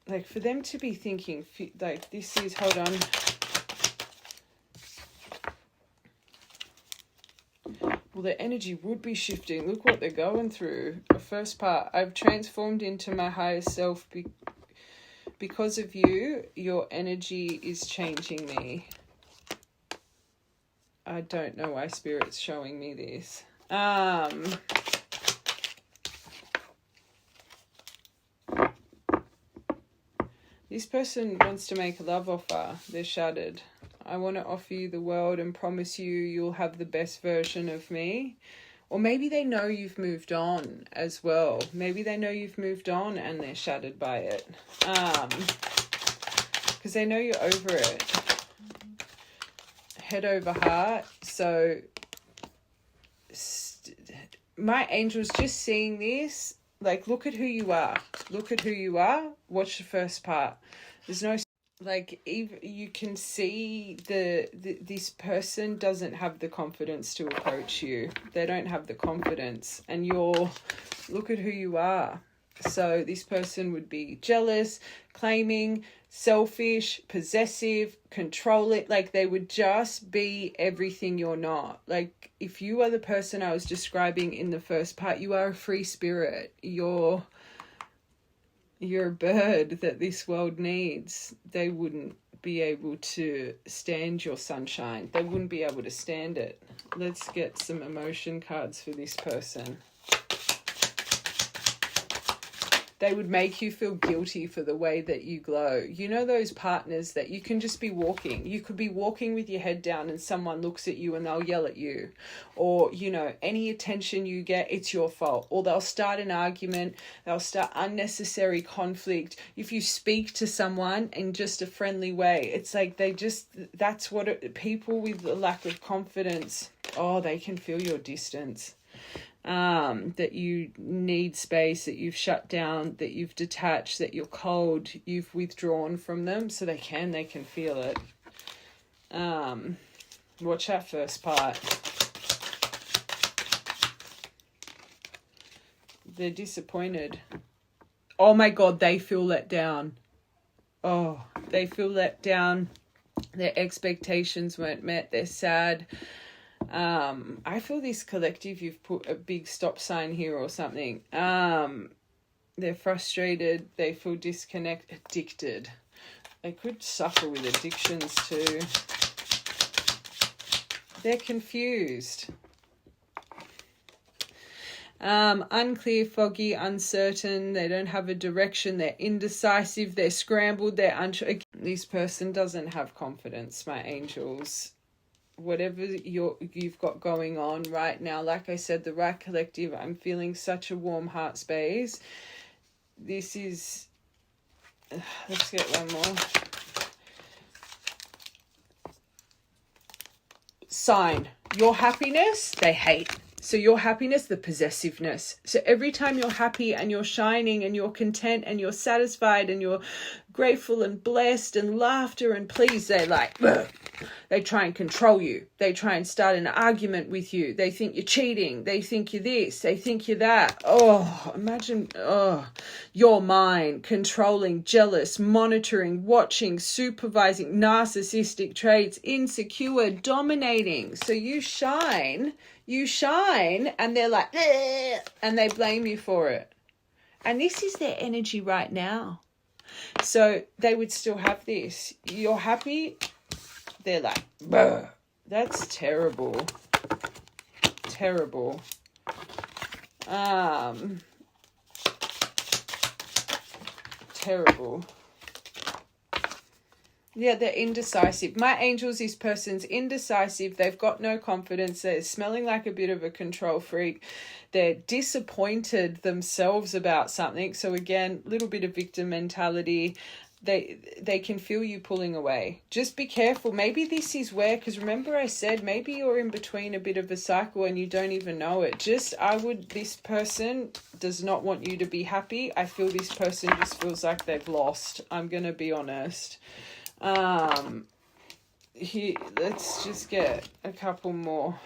like for them to be thinking, like this is, hold on. Well, their energy would be shifting. Look what they're going through. The first part, I've transformed into my higher self because of you. Your energy is changing me. I don't know why Spirit's showing me this. This person wants to make a love offer. They're shattered. I want to offer you the world and promise you you'll have the best version of me. Or maybe they know you've moved on as well. Maybe they know you've moved on and they're shattered by it. Because they know you're over it. Head over heart. So my angel's just seeing this. Like, look at who you are. Look at who you are. Watch the first part. There's no... Like, you can see this person doesn't have the confidence to approach you. They don't have the confidence. And look at who you are. So this person would be jealous, claiming, selfish, possessive, controlling. Like, they would just be everything you're not. Like, if you are the person I was describing in the first part, you are a free spirit. You're a bird that this world needs. They wouldn't be able to stand your sunshine. They wouldn't be able to stand it. Let's get some emotion cards for this person. They would make you feel guilty for the way that you glow. You know those partners that you can just be walking. You could be walking with your head down and someone looks at you and they'll yell at you. Or, you know, any attention you get, it's your fault. Or they'll start an argument. They'll start unnecessary conflict. If you speak to someone in just a friendly way, it's like that's what people with a lack of confidence, they can feel your distance. That you need space, that you've shut down, that you've detached, that you're cold, you've withdrawn from them, so they can feel it. Watch that first part. They're disappointed. Oh my God, they feel let down. Oh, they feel let down. Their expectations weren't met. They're sad. I feel this collective, you've put a big stop sign here or something. They're frustrated. They feel addicted. They could suffer with addictions too. They're confused. Unclear, foggy, uncertain. They don't have a direction. They're indecisive. They're scrambled. They're unsure. This person doesn't have confidence, my angels. Whatever you've got going on right now, like I said, the right collective, I'm feeling such a warm heart space. This is, let's get one more. Sign. Your happiness, they hate. So your happiness, the possessiveness. So every time you're happy and you're shining and you're content and you're satisfied and you're grateful and blessed and laughter and pleased, they're like, ugh. They try and control you. They try and start an argument with you. They think you're cheating. They think you're this. They think you're that. Oh, imagine, you're mine, controlling, jealous, monitoring, watching, supervising, narcissistic traits, insecure, dominating. So you shine, and they're like, ugh, and they blame you for it. And this is their energy right now. So they would still have this. You're happy. They're like, bruh, that's terrible. Terrible. Terrible. Yeah, they're indecisive. My angels, this person's indecisive. They've got no confidence. They're smelling like a bit of a control freak. They're disappointed themselves about something. So again, little bit of victim mentality. They can feel you pulling away. Just be careful. Maybe this is where, because remember I said maybe you're in between a bit of a cycle and you don't even know it. This person does not want you to be happy. I feel this person just feels like they've lost. I'm going to be honest. Here, let's just get a couple more.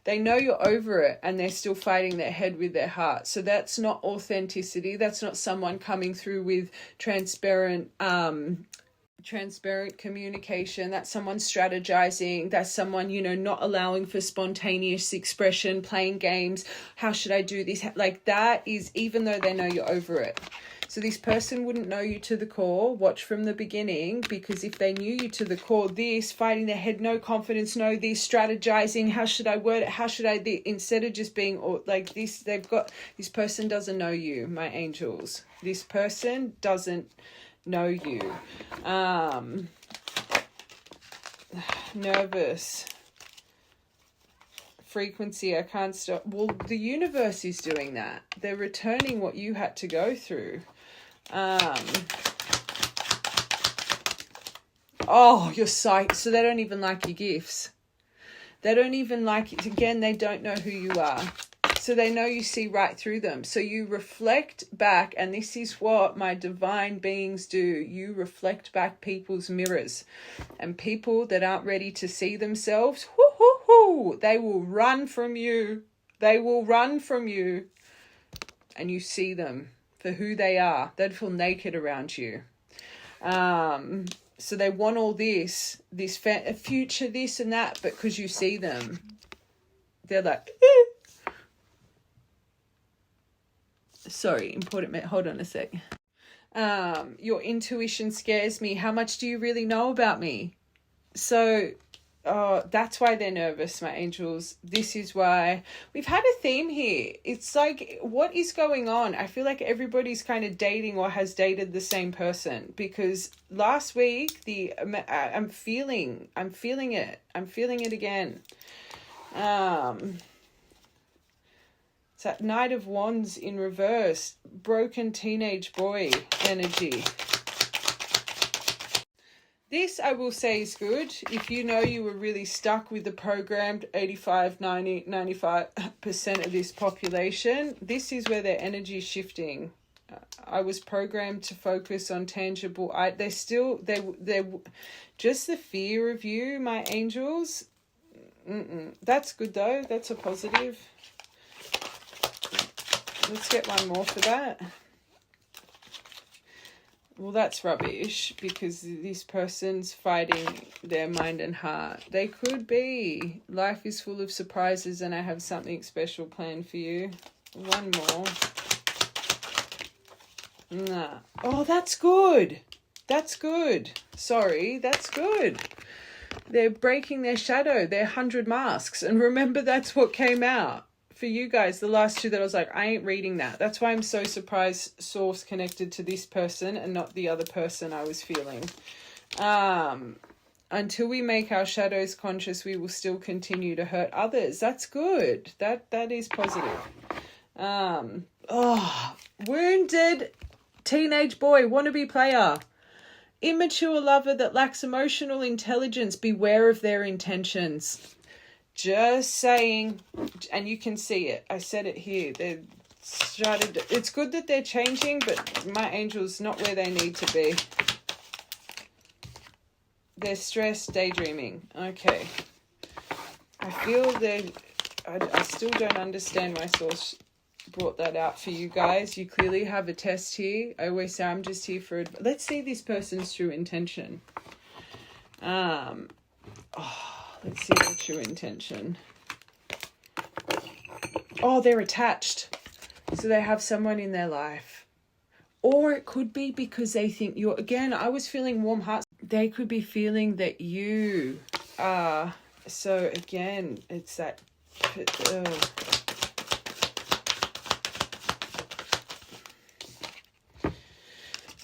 They know you're over it and they're still fighting their head with their heart. So that's not authenticity. That's not someone coming through with transparent communication. That's someone strategizing. That's someone, not allowing for spontaneous expression, playing games. How should I do this? Like that is, even though they know you're over it. So this person wouldn't know you to the core. Watch from the beginning, because if they knew you to the core, this, fighting their head, no confidence, no this, strategizing, how should I word it, how should I, instead of just being like this, this person doesn't know you, my angels. This person doesn't know you. Nervous. Frequency, I can't stop. Well, the universe is doing that. They're returning what you had to go through. You're psyched. So they don't even like your gifts. They don't even like it. Again, they don't know who you are. So they know you see right through them. So you reflect back, and this is what my divine beings do. You reflect back people's mirrors. And people that aren't ready to see themselves, they will run from you. They will run from you. And you see them for who they are. They'd feel naked around you. So they want all this future, this and that, but because you see them, they're like, Sorry, important. Hold on a sec. Your intuition scares me. How much do you really know about me? So that's why they're nervous, my angels. This is why we've had a theme here. It's like, what is going on? I feel like everybody's kind of dating or has dated the same person, because last week I'm feeling it. I'm feeling it again. It's that Knight of Wands in reverse, broken teenage boy energy. This, I will say, is good. If you know you were really stuck with the programmed 85, 90, 95% of this population, this is where their energy is shifting. I was programmed to focus on tangible. They're just the fear of you, my angels. That's good though. That's a positive. Let's get one more for that. Well, that's rubbish, because this person's fighting their mind and heart. They could be. Life is full of surprises and I have something special planned for you. One more. Nah. Oh, that's good. That's good. Sorry, that's good. They're breaking their shadow, their 100 masks. And remember, that's what came out. For you guys, the last two that I was like, I ain't reading that. That's why I'm so surprised source connected to this person and not the other person I was feeling. Until we make our shadows conscious, we will still continue to hurt others. That's good. That is positive. Wounded teenage boy, wannabe player. Immature lover that lacks emotional intelligence. Beware of their intentions. Just saying, and you can see it. I said it here. It's good that they're changing, but my angels not where they need to be. They're stressed, daydreaming. Okay. I feel I still don't understand why source brought that out for you guys. You clearly have a test here. I always say I'm just here for let's see this person's true intention. Let's see the true intention. Oh, they're attached. So they have someone in their life. Or it could be because they think you're, again, I was feeling warm hearts. They could be feeling that you are. So again, it's that.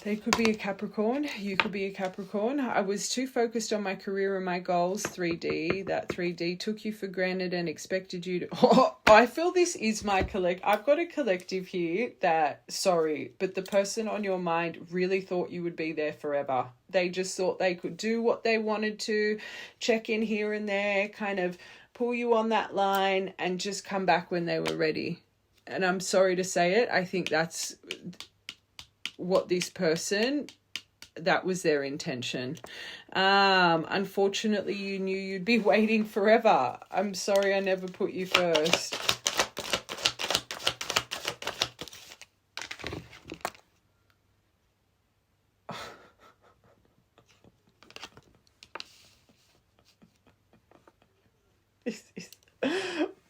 They could be a Capricorn. You could be a Capricorn. I was too focused on my career and my goals, 3D. That 3D took you for granted and expected you to... Oh, I feel this is my I've got a collective here that, sorry, but the person on your mind really thought you would be there forever. They just thought they could do what they wanted to, check in here and there, kind of pull you on that line and just come back when they were ready. And I'm sorry to say it. I think that's what this person, that was their intention. Unfortunately, you knew you'd be waiting forever. I'm sorry I never put you first.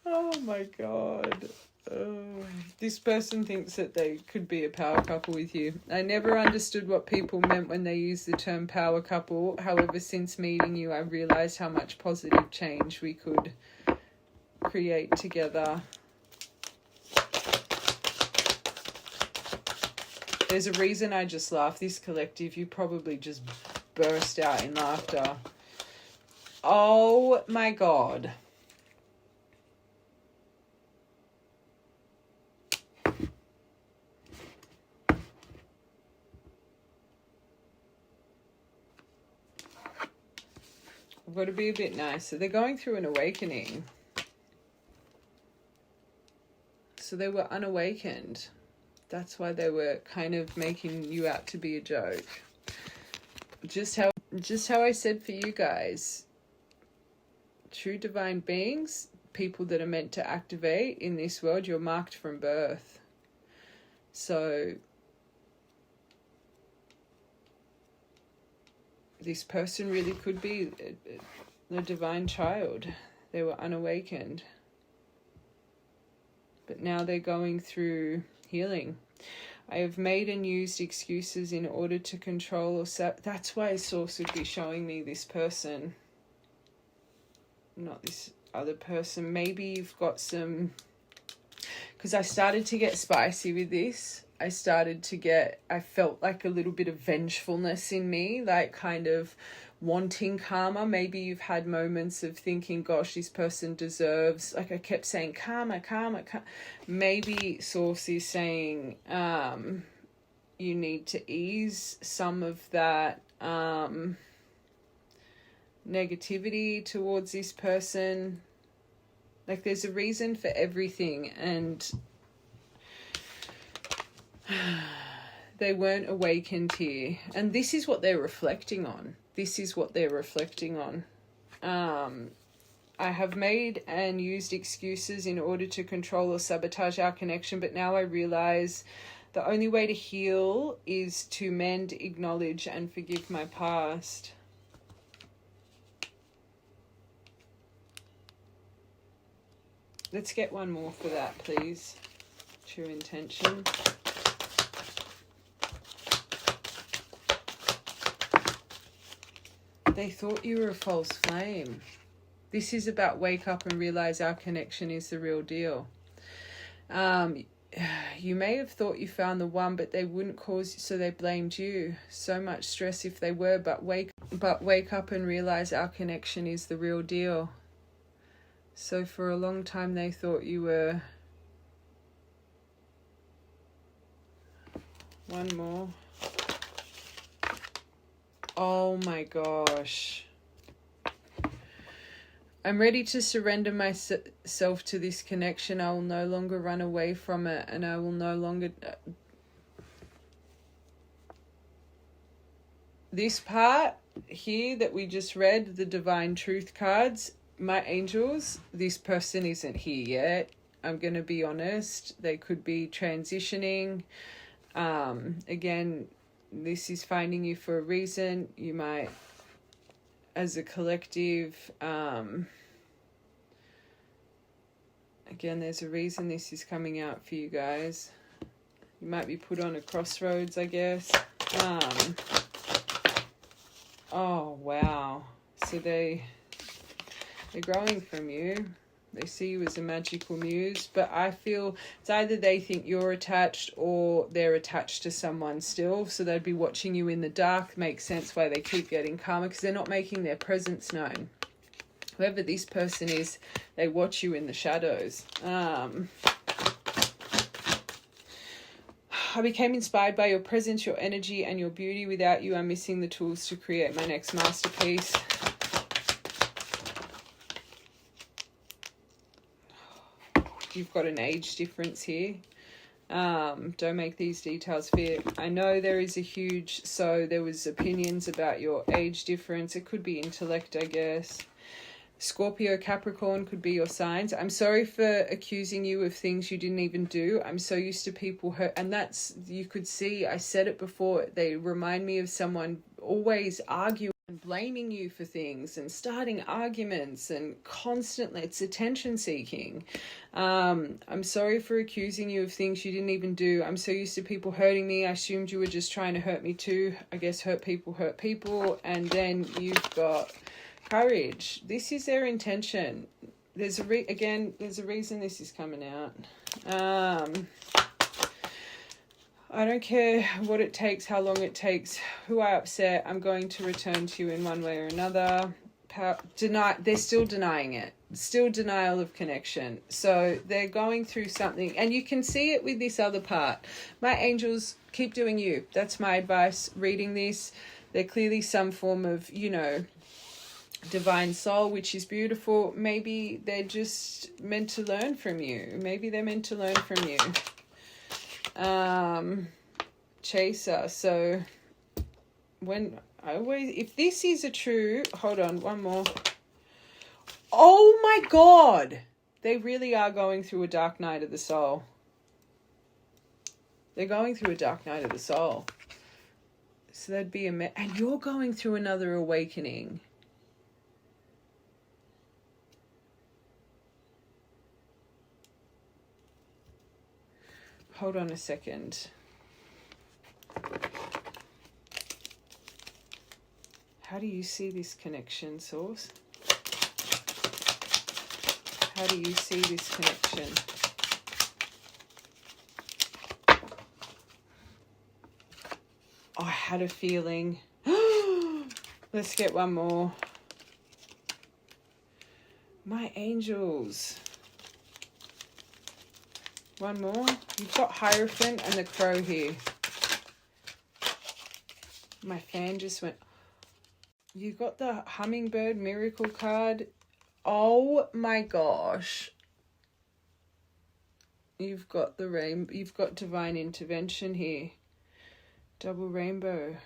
Oh my God. This person thinks that they could be a power couple with you. I never understood what people meant when they used the term power couple. However, since meeting you, I realized how much positive change we could create together. There's a reason I just laugh. This collective, you probably just burst out in laughter. Oh my God. I've got to be a bit nicer. They're going through an awakening. So they were unawakened. That's why they were kind of making you out to be a joke. Just how I said for you guys. True divine beings, people that are meant to activate in this world, you're marked from birth. So this person really could be a divine child. They were unawakened. But now they're going through healing. I have made and used excuses in order to control or that's why Source would be showing me this person. Not this other person. Maybe you've got some... Because I started to get spicy with this. I felt like a little bit of vengefulness in me, like kind of wanting karma. Maybe you've had moments of thinking, gosh, this person deserves, like I kept saying, karma, karma, karma. Maybe Source is saying you need to ease some of that negativity towards this person. Like there's a reason for everything, and they weren't awakened here. And this is what they're reflecting on. I have made and used excuses in order to control or sabotage our connection, but now I realize the only way to heal is to mend, acknowledge, and forgive my past. Let's get one more for that, please. True intention. They thought you were a false flame. This is about wake up and realize our connection is the real deal. You may have thought you found the one, but they wouldn't cause you, so they blamed you. So much stress if they were, but wake up and realize our connection is the real deal. So for a long time they thought you were... One more. Oh my gosh. I'm ready to surrender myself to this connection. I will no longer run away from it, and I will no longer... This part here that we just read, the Divine Truth cards, my angels, this person isn't here yet. I'm going to be honest. They could be transitioning. Again, this is finding you for a reason. You might, as a collective, again, there's a reason this is coming out for you guys. You might be put on a crossroads, I guess. Oh, wow. So they're growing from you. They see you as a magical muse, but I feel it's either they think you're attached or they're attached to someone still. So they'd be watching you in the dark. Makes sense why they keep getting karma, because they're not making their presence known. Whoever this person is, they watch you in the shadows. I became inspired by your presence, your energy, and your beauty. Without you, I'm missing the tools to create my next masterpiece. You've got an age difference here. Don't make these details fit. I know there is a huge... So there was opinions about your age difference. It could be intellect, I guess. Scorpio, Capricorn could be your signs. I'm sorry for accusing you of things you didn't even do. I'm so used to people hurt. And that's, you could see, I said it before, they remind me of someone always arguing and blaming you for things and starting arguments and constantly, it's attention seeking. I'm sorry for accusing you of things you didn't even do. I'm so used to people hurting me. I assumed you were just trying to hurt me too. I guess hurt people. And then you've got... Courage. This is their intention. There's a reason this is coming out. I don't care what it takes, how long it takes, who I upset. I'm going to return to you in one way or another. They're still denying it. Still denial of connection. So they're going through something, and you can see it with this other part. My angels, keep doing you. That's my advice. Reading this, they're clearly some form of, divine soul, which is beautiful. Maybe they're just meant to learn from you. Chaser. So if this is a true, hold on, one more. Oh my God, they really are going through a dark night of the soul. They're going through a dark night of the soul. So that'd be and you're going through another awakening. Hold on a second. How do you see this connection, Source? How do you see this connection? I had a feeling. Let's get one more. My angels. One more. You've got Hierophant and the Crow here. My fan just went. You got the Hummingbird Miracle card. Oh my gosh. You've got the rainbow. You've got Divine Intervention here. Double rainbow.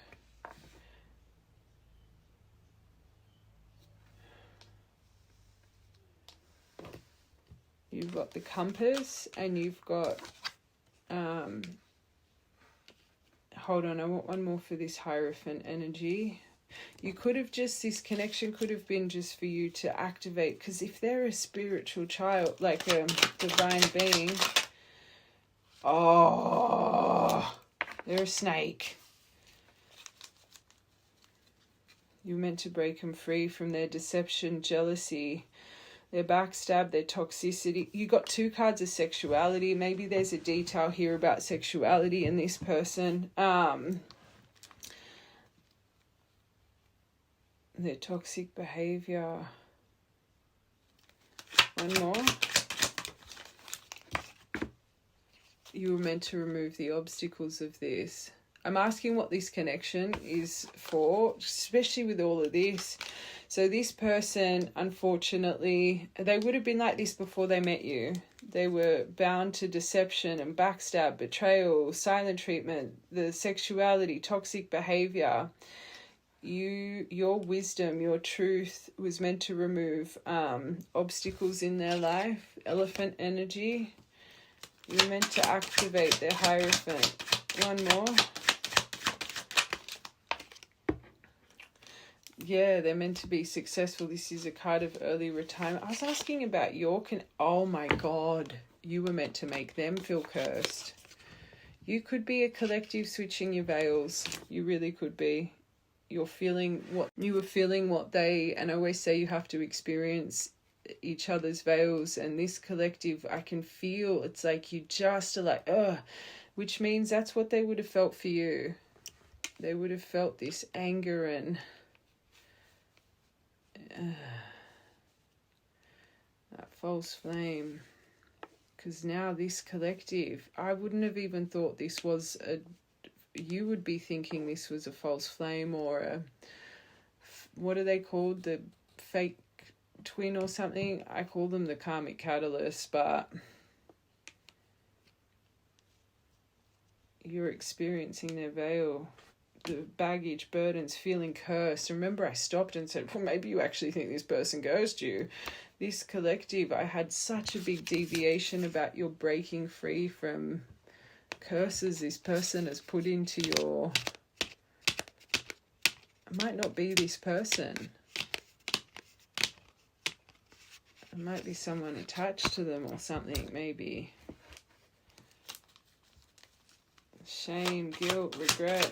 You've got the Compass, and you've got, hold on, I want one more for this Hierophant energy. You could have this connection could have been just for you to activate, because if they're a spiritual child, like a divine being, they're a snake. You're meant to break them free from their deception, jealousy, their backstab, their toxicity. You got two cards of sexuality. Maybe there's a detail here about sexuality in this person. Their toxic behavior. One more. You were meant to remove the obstacles of this. I'm asking what this connection is for, especially with all of this. So this person, unfortunately, they would have been like this before they met you. They were bound to deception and backstab, betrayal, silent treatment, the sexuality, toxic behavior. Your wisdom, your truth was meant to remove obstacles in their life. Elephant energy. You're meant to activate their Hierophant. One more. Yeah, they're meant to be successful. This is a card of early retirement. I was asking about oh my God, you were meant to make them feel cursed. You could be a collective switching your veils. You really could be. You were feeling what they, and I always say you have to experience each other's veils, and this collective, I can feel it's like you just are like, ugh, which means that's what they would have felt for you. They would have felt this anger and that false flame. Because now this collective, I wouldn't have even thought this was you would be thinking this was a false flame or a, what are they called? The fake twin or something? I call them the karmic catalyst, but you're experiencing their veil, the baggage, burdens, feeling cursed. Remember, I stopped and said, well, maybe you actually think this person cursed you. This collective, I had such a big deviation about your breaking free from curses this person has put into your... It might not be this person. It might be someone attached to them or something, maybe. Shame, guilt, regret.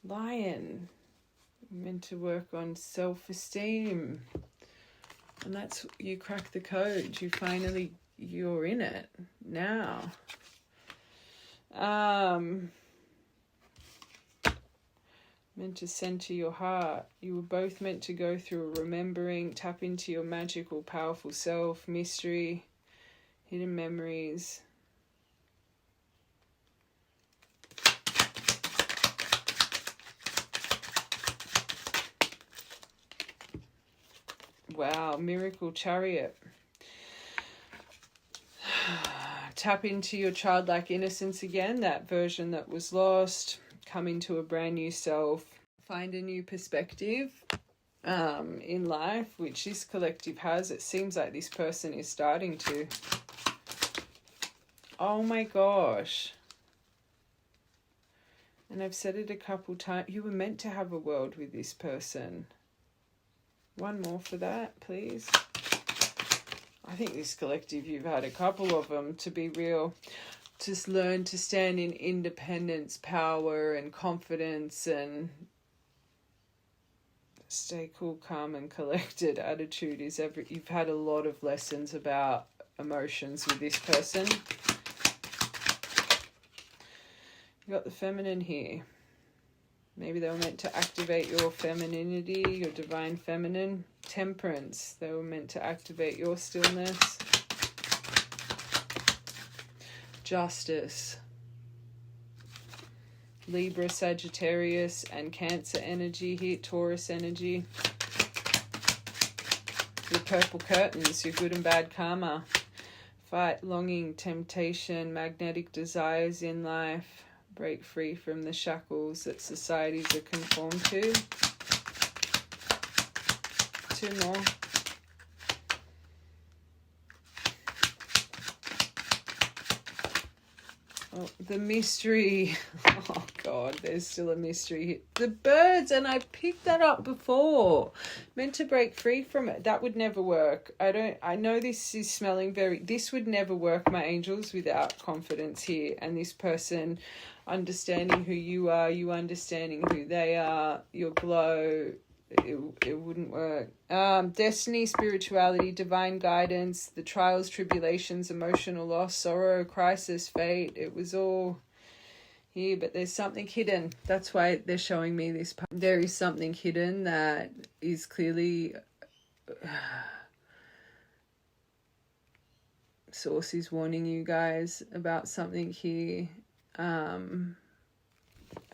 Lion. Meant to work on self-esteem. And that's, you crack the code. You're in it now. Meant to center your heart. You were both meant to go through a remembering, tap into your magical, powerful self, mystery, hidden memories. Wow, miracle chariot. Tap into your childlike innocence again, that version that was lost. Come into a brand new self. Find a new perspective in life, which this collective has. It seems like this person is starting to. Oh my gosh. And I've said it a couple times. You were meant to have a world with this person. One more for that, please. I think this collective, you've had a couple of them, to be real. Just learn to stand in independence, power, and confidence, and stay cool, calm, and collected. Attitude is you've had a lot of lessons about emotions with this person. You got the feminine here. Maybe they were meant to activate your femininity, your divine feminine. Temperance, they were meant to activate your stillness. Justice. Libra, Sagittarius, and Cancer energy here. Taurus energy. Your purple curtains, your good and bad karma. Fight, longing, temptation, magnetic desires in life. Break free from the shackles that societies are conformed to. Two more. Oh, the mystery. Oh God, there's still a mystery here. The birds, and I picked that up before. Meant to break free from it. That would never work. I know this is smelling this would never work, my angels, without confidence here. And this person understanding who you are, you understanding who they are, your glow, it wouldn't work. Destiny, spirituality, divine guidance, the trials, tribulations, emotional loss, sorrow, crisis, fate. It was all here, but there's something hidden. That's why they're showing me this. There is something hidden that is clearly... Source is warning you guys about something here.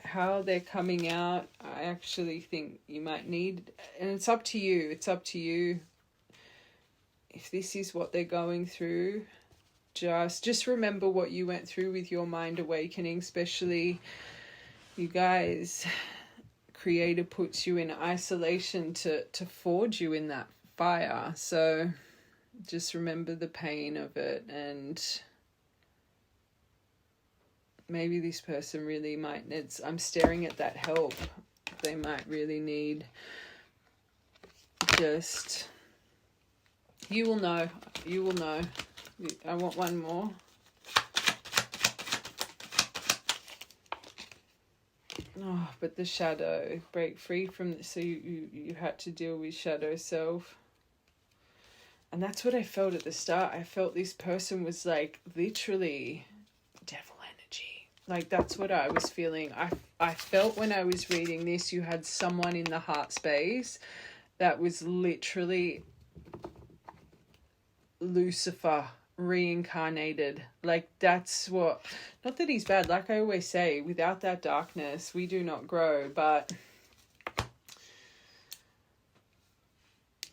How they're coming out, I actually think you might need, and it's up to you. It's up to you. If this is what they're going through, just remember what you went through with your mind awakening, especially you guys. Creator puts you in isolation to forge you in that fire. So just remember the pain of it, and maybe this person really might need... I'm staring at that help. They might really need just... You will know. You will know. I want one more. Oh, but the shadow, break free from, so you had to deal with shadow self. And that's what I felt at the start. I felt this person was like literally devil energy. Like that's what I was feeling. I felt when I was reading this, you had someone in the heart space that was literally Lucifer reincarnated. Like that's what, not that he's bad, like I always say, without that darkness we do not grow, but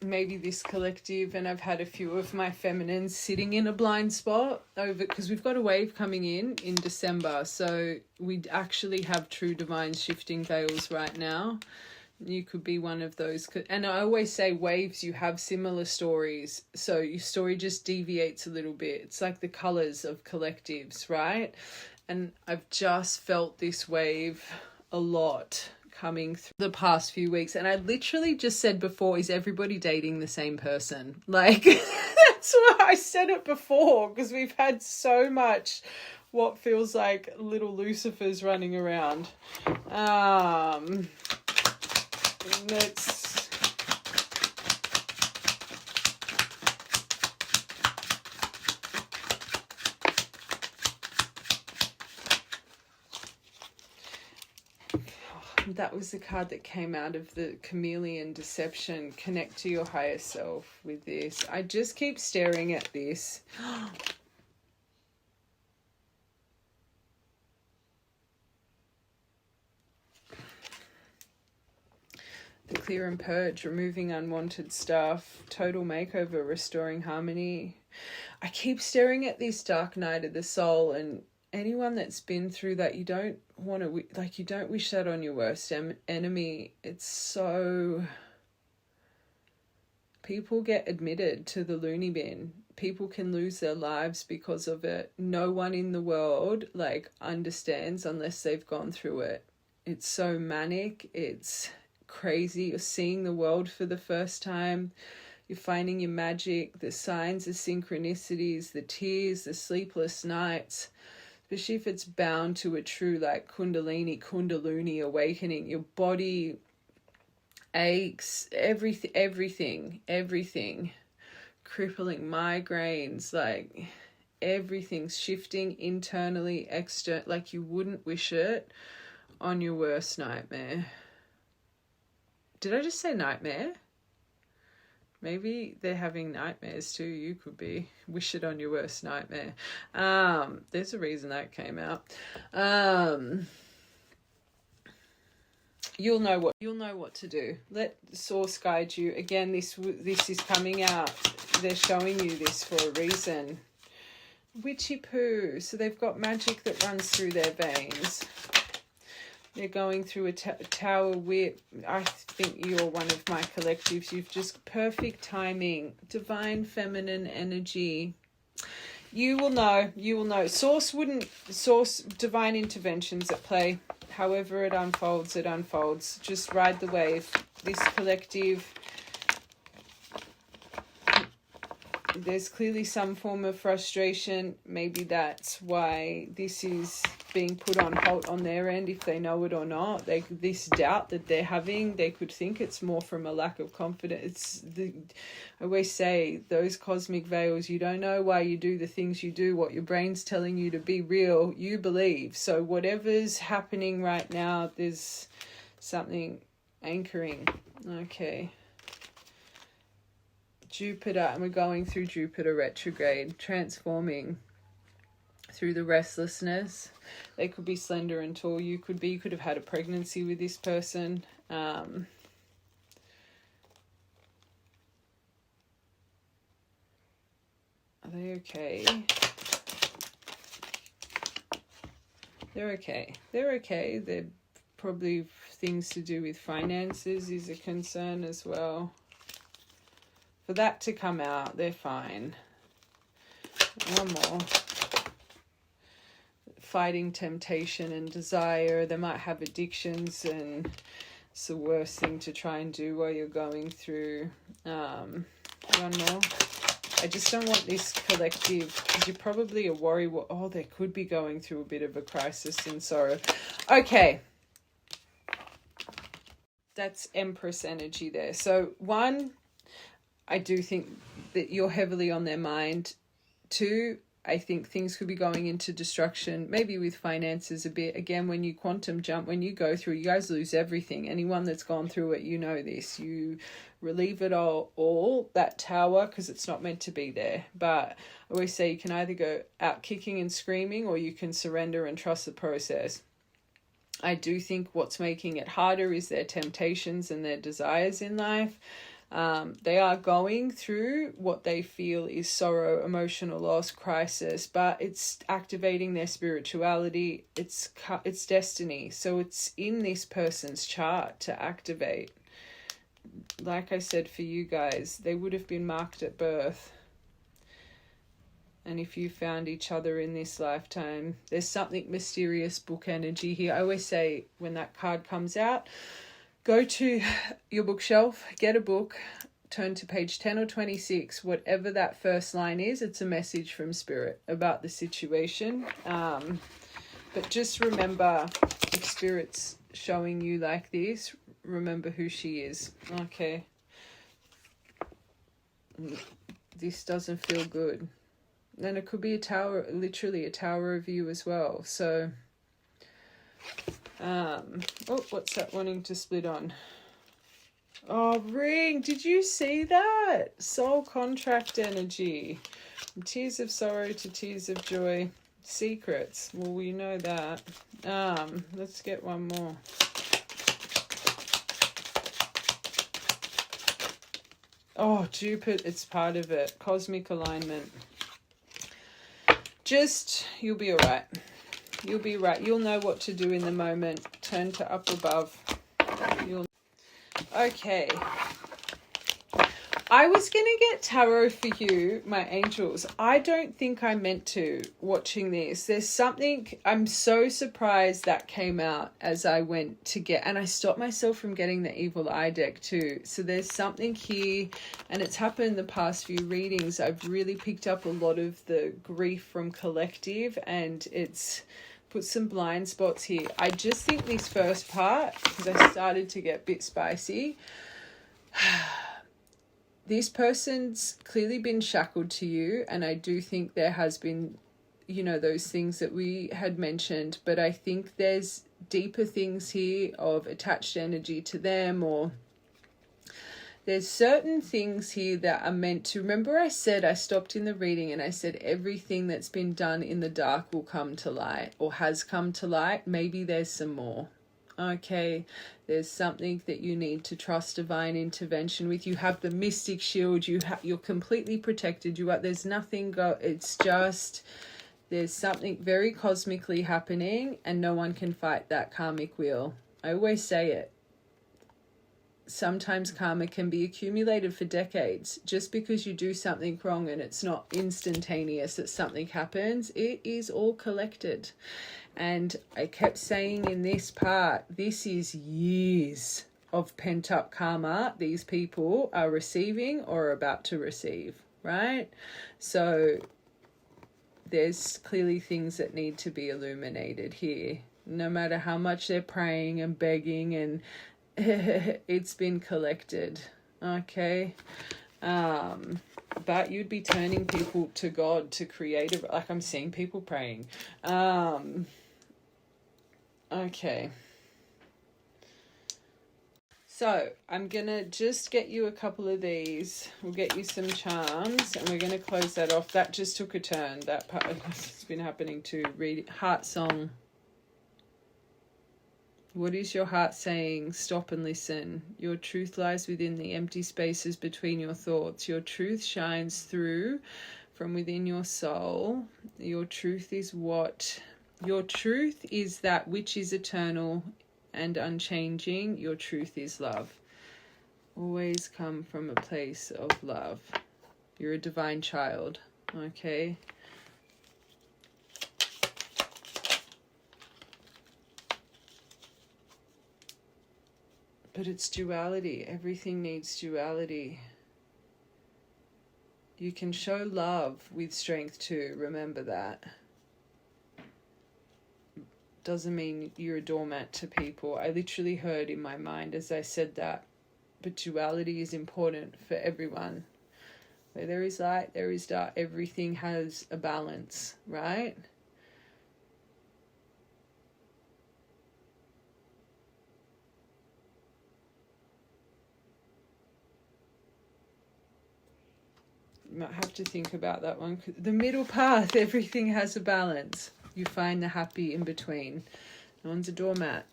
maybe this collective, and I've had a few of my feminines sitting in a blind spot over, because we've got a wave coming in December, so we actually have true divine shifting veils right now. You could be one of those, and I always say waves, you have similar stories, so your story just deviates a little bit. It's like the colors of collectives, right? And I've just felt this wave a lot coming through the past few weeks, and I literally just said before, is everybody dating the same person? Like that's why I said it before, because we've had so much what feels like little Lucifers running around. Let's that was the card that came out of the chameleon deception. Connect to your higher self with this. I just keep staring at this. The clear and purge, removing unwanted stuff, total makeover, restoring harmony. I keep staring at this dark night of the soul, and anyone that's been through that, you don't want to, like, you don't wish that on your worst enemy. It's so, people get admitted to the loony bin. People can lose their lives because of it. No one in the world like understands unless they've gone through it. It's so manic. It's crazy. You're seeing the world for the first time. You're finding your magic, the signs, the synchronicities, the tears, the sleepless nights, especially if it's bound to a true like kundalini awakening. Your body aches, everything, crippling migraines, like everything's shifting internally, like you wouldn't wish it on your worst nightmare. Did I just say nightmare? Maybe they're having nightmares too. You could be. Wish it on your worst nightmare. There's a reason that came out. You'll know what to do. Let the source guide you. Again, this is coming out. They're showing you this for a reason. Witchy poo. So they've got magic that runs through their veins. They're going through a tower whip. I think you're one of my collectives. You've just perfect timing. Divine feminine energy. You will know. Source divine interventions at play. However it unfolds. Just ride the wave. This collective, there's clearly some form of frustration. Maybe that's why this is being put on hold on their end, if they know it or not. This doubt that they're having, they could think it's more from a lack of confidence. I always say, those cosmic veils, you don't know why you do the things you do. What your brain's telling you to be real, you believe. So whatever's happening right now, there's something anchoring. Okay. Jupiter, and we're going through Jupiter retrograde, transforming through the restlessness. They could be slender and tall. You could have had a pregnancy with this person. Are they okay? They're okay. They're probably things to do with finances is a concern as well. For that to come out, they're fine. One more. Fighting temptation and desire. They might have addictions, and it's the worst thing to try and do while you're going through. One more. I just don't want this collective, because you're probably a worry. They could be going through a bit of a crisis and sorrow. Okay. That's Empress energy there. So one, I do think that you're heavily on their mind. Two, I think things could be going into destruction, maybe with finances a bit. Again, when you quantum jump, when you go through, you guys lose everything. Anyone that's gone through it, you know this. You relieve it all that tower, because it's not meant to be there. But I always say you can either go out kicking and screaming, or you can surrender and trust the process. I do think what's making it harder is their temptations and their desires in life. They are going through what they feel is sorrow, emotional loss, crisis, but it's activating their spirituality. It's destiny. So it's in this person's chart to activate. Like I said, for you guys, they would have been marked at birth. And if you found each other in this lifetime, there's something mysterious, book energy here. I always say when that card comes out, go to your bookshelf, get a book, turn to page 10 or 26. Whatever that first line is, it's a message from Spirit about the situation. But just remember, if Spirit's showing you like this, remember who she is. Okay. This doesn't feel good. And it could be a tower, literally a tower of you as well. So, what's that wanting to split on? Oh, ring. Did you see that? Soul contract energy. From tears of sorrow to tears of joy. Secrets. Well, we know that. Let's get one more. Oh, Jupiter, it's part of it. Cosmic alignment. You'll be all right. You'll be right. You'll know what to do in the moment. Turn to up above. Okay. I was going to get tarot for you, my angels. I don't think I meant to watching this. There's something, I'm so surprised that came out as I went to get, and I stopped myself from getting the Evil Eye deck too. So there's something here, and it's happened in the past few readings. I've really picked up a lot of the grief from collective, and it's put some blind spots here. I just think this first part, because I started to get a bit spicy, this person's clearly been shackled to you, and I do think there has been, those things that we had mentioned, but I think there's deeper things here of attached energy to them, or there's certain things here that are meant to, remember I stopped in the reading and I said everything that's been done in the dark will come to light, or has come to light. Maybe there's some more. Okay, there's something that you need to trust divine intervention with. You have the mystic shield. You're completely protected. There's nothing it's just, there's something very cosmically happening, and no one can fight that karmic wheel. I always say it. Sometimes karma can be accumulated for decades. Just because you do something wrong and it's not instantaneous that something happens, it is all collected. And I kept saying in this part, this is years of pent-up karma these people are receiving or are about to receive, right? So there's clearly things that need to be illuminated here. No matter how much they're praying and begging, and it's been collected, okay? But you'd be turning people to God to create like I'm seeing people praying. Okay. So I'm going to just get you a couple of these. We'll get you some charms, and we're going to close that off. That just took a turn. That part has been happening too. Read Heart Song. What is your heart saying? Stop and listen. Your truth lies within the empty spaces between your thoughts. Your truth shines through from within your soul. Your truth is that which is eternal and unchanging. Your truth is love. Always come from a place of love. You're a divine child, okay? But it's duality. Everything needs duality. You can show love with strength too. Remember that. doesn't mean you're a doormat to people. I literally heard in my mind as I said that, but duality is important for everyone. Where there is light, there is dark. Everything has a balance, right? You might have to think about that one. The middle path, everything has a balance. You find the happy in between. No one's a doormat.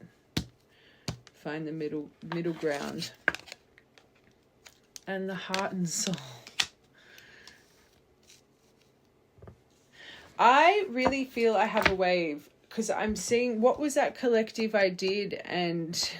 Find the middle ground. And the heart and soul. I really feel I have a wave because I'm seeing what was that collective I did and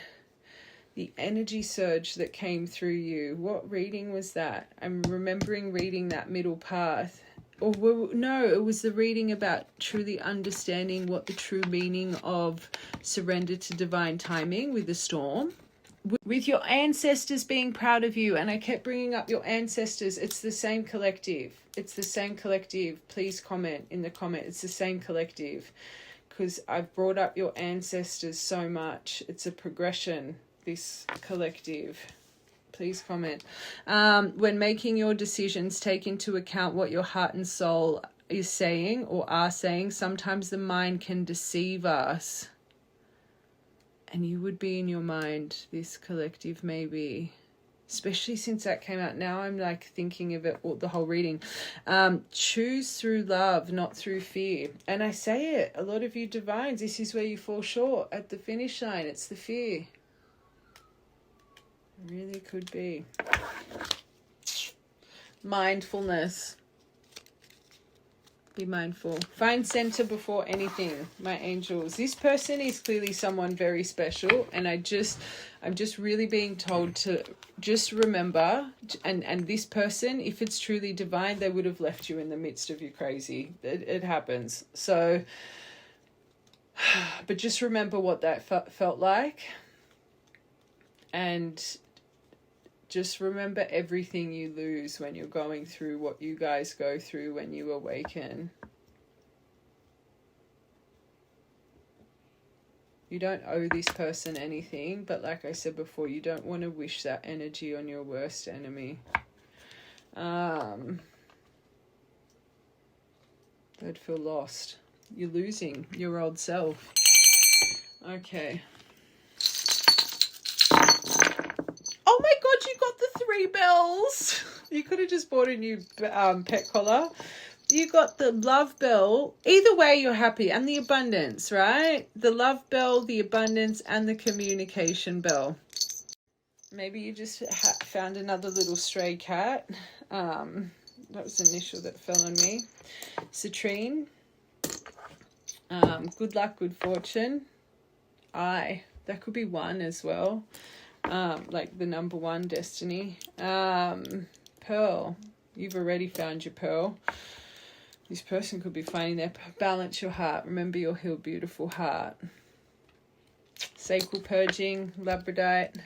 the energy surge that came through you. What reading was that? I'm remembering reading that middle path. Or no, it was the reading about truly understanding what the true meaning of surrender to divine timing with the storm. With your ancestors being proud of you. And I kept bringing up your ancestors. It's the same collective. It's the same collective. Please comment in the comment. It's the same collective. Because I've brought up your ancestors so much. It's a progression. This collective. Please comment. When making your decisions, take into account what your heart and soul is saying or are saying. Sometimes the mind can deceive us. And you would be in your mind, this collective maybe. Especially since that came out. Now I'm like thinking of it, the whole reading. Choose through love, not through fear. And I say it, a lot of you divines, this is where you fall short at the finish line. It's the fear. Really could be. Mindfulness. Be mindful. Find center before anything, my angels. This person is clearly someone very special, and I'm just really being told to just remember, and this person, if it's truly divine, they would have left you in the midst of you crazy. It happens. So, but just remember what that felt like, and just remember everything you lose when you're going through what you guys go through when you awaken. You don't owe this person anything, but like I said before, you don't want to wish that energy on your worst enemy. Don't feel lost. You're losing your old self. Okay. Oh my God, you got the 3 bells. You could have just bought a new pet collar. You got the love bell. Either way, you're happy. And the abundance, right? The love bell, the abundance, and the communication bell. Maybe you just found another little stray cat. That was the initial that fell on me. Citrine. Good luck, good fortune. That could be 1 as well. Like the number 1 destiny. Pearl. You've already found your pearl. This person could be finding their balance your heart. Remember your healed, beautiful heart. Sacral purging, labradorite.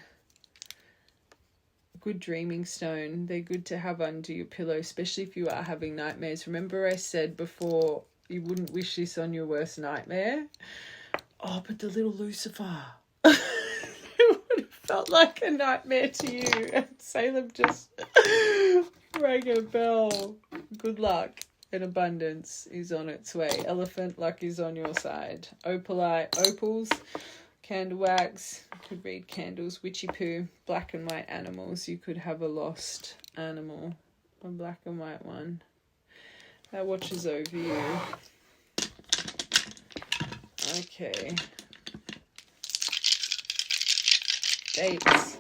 Good dreaming stone. They're good to have under your pillow, especially if you are having nightmares. Remember I said before you wouldn't wish this on your worst nightmare? Oh, but the little Lucifer. It would have felt like a nightmare to you. And Salem just rang a bell. Good luck and abundance is on its way. Elephant, luck is on your side. Opalite, opals, candle wax. You could read candles. Witchy poo, black and white animals. You could have a lost animal. A black and white one. That watches over you. Okay. Dates.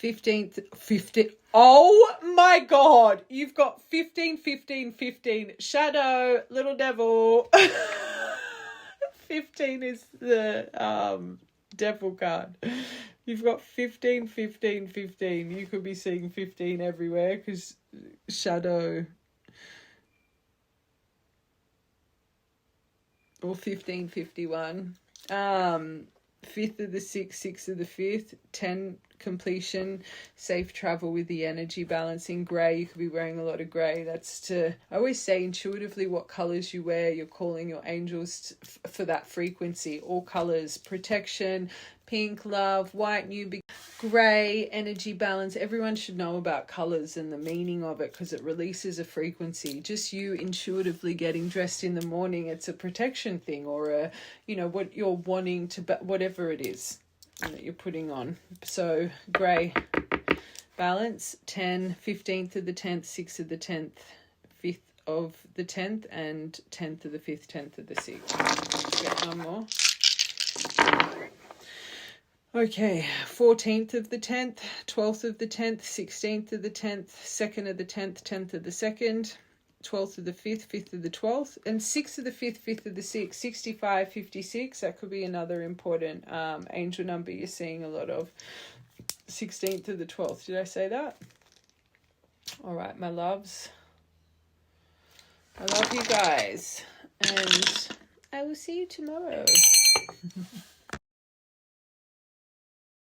15th. Oh my God. You've got 15, 15, 15. Shadow, little devil. 15 is the devil card. You've got 15, 15, 15. You could be seeing 15 everywhere because shadow. Or 1551. 5th of the 6th, 6th of the 5th, 10 completion, safe travel with the energy balance. In grey, you could be wearing a lot of grey. That's to, I always say intuitively, what colours you wear, you're calling your angels for that frequency. All colours, protection, pink, love, white, new, grey, energy balance. Everyone should know about colours and the meaning of it, because it releases a frequency. Just you intuitively getting dressed in the morning, it's a protection thing, or a, you know, what you're wanting to, whatever it is that you're putting on. So grey, balance, 10, 15th of the 10th, 6th of the 10th, 5th of the 10th, and 10th of the 5th, 10th of the 6th. Get one more. Okay, 14th of the 10th, 12th of the 10th, 16th of the 10th, 2nd of the 10th, 10th of the 2nd, 12th of the 5th, 5th of the 12th, and 6th of the 5th, 5th of the 6th, 65, 56. That could be another important angel number you're seeing a lot of. 16th of the 12th. Did I say that? All right, my loves. I love you guys. And I will see you tomorrow.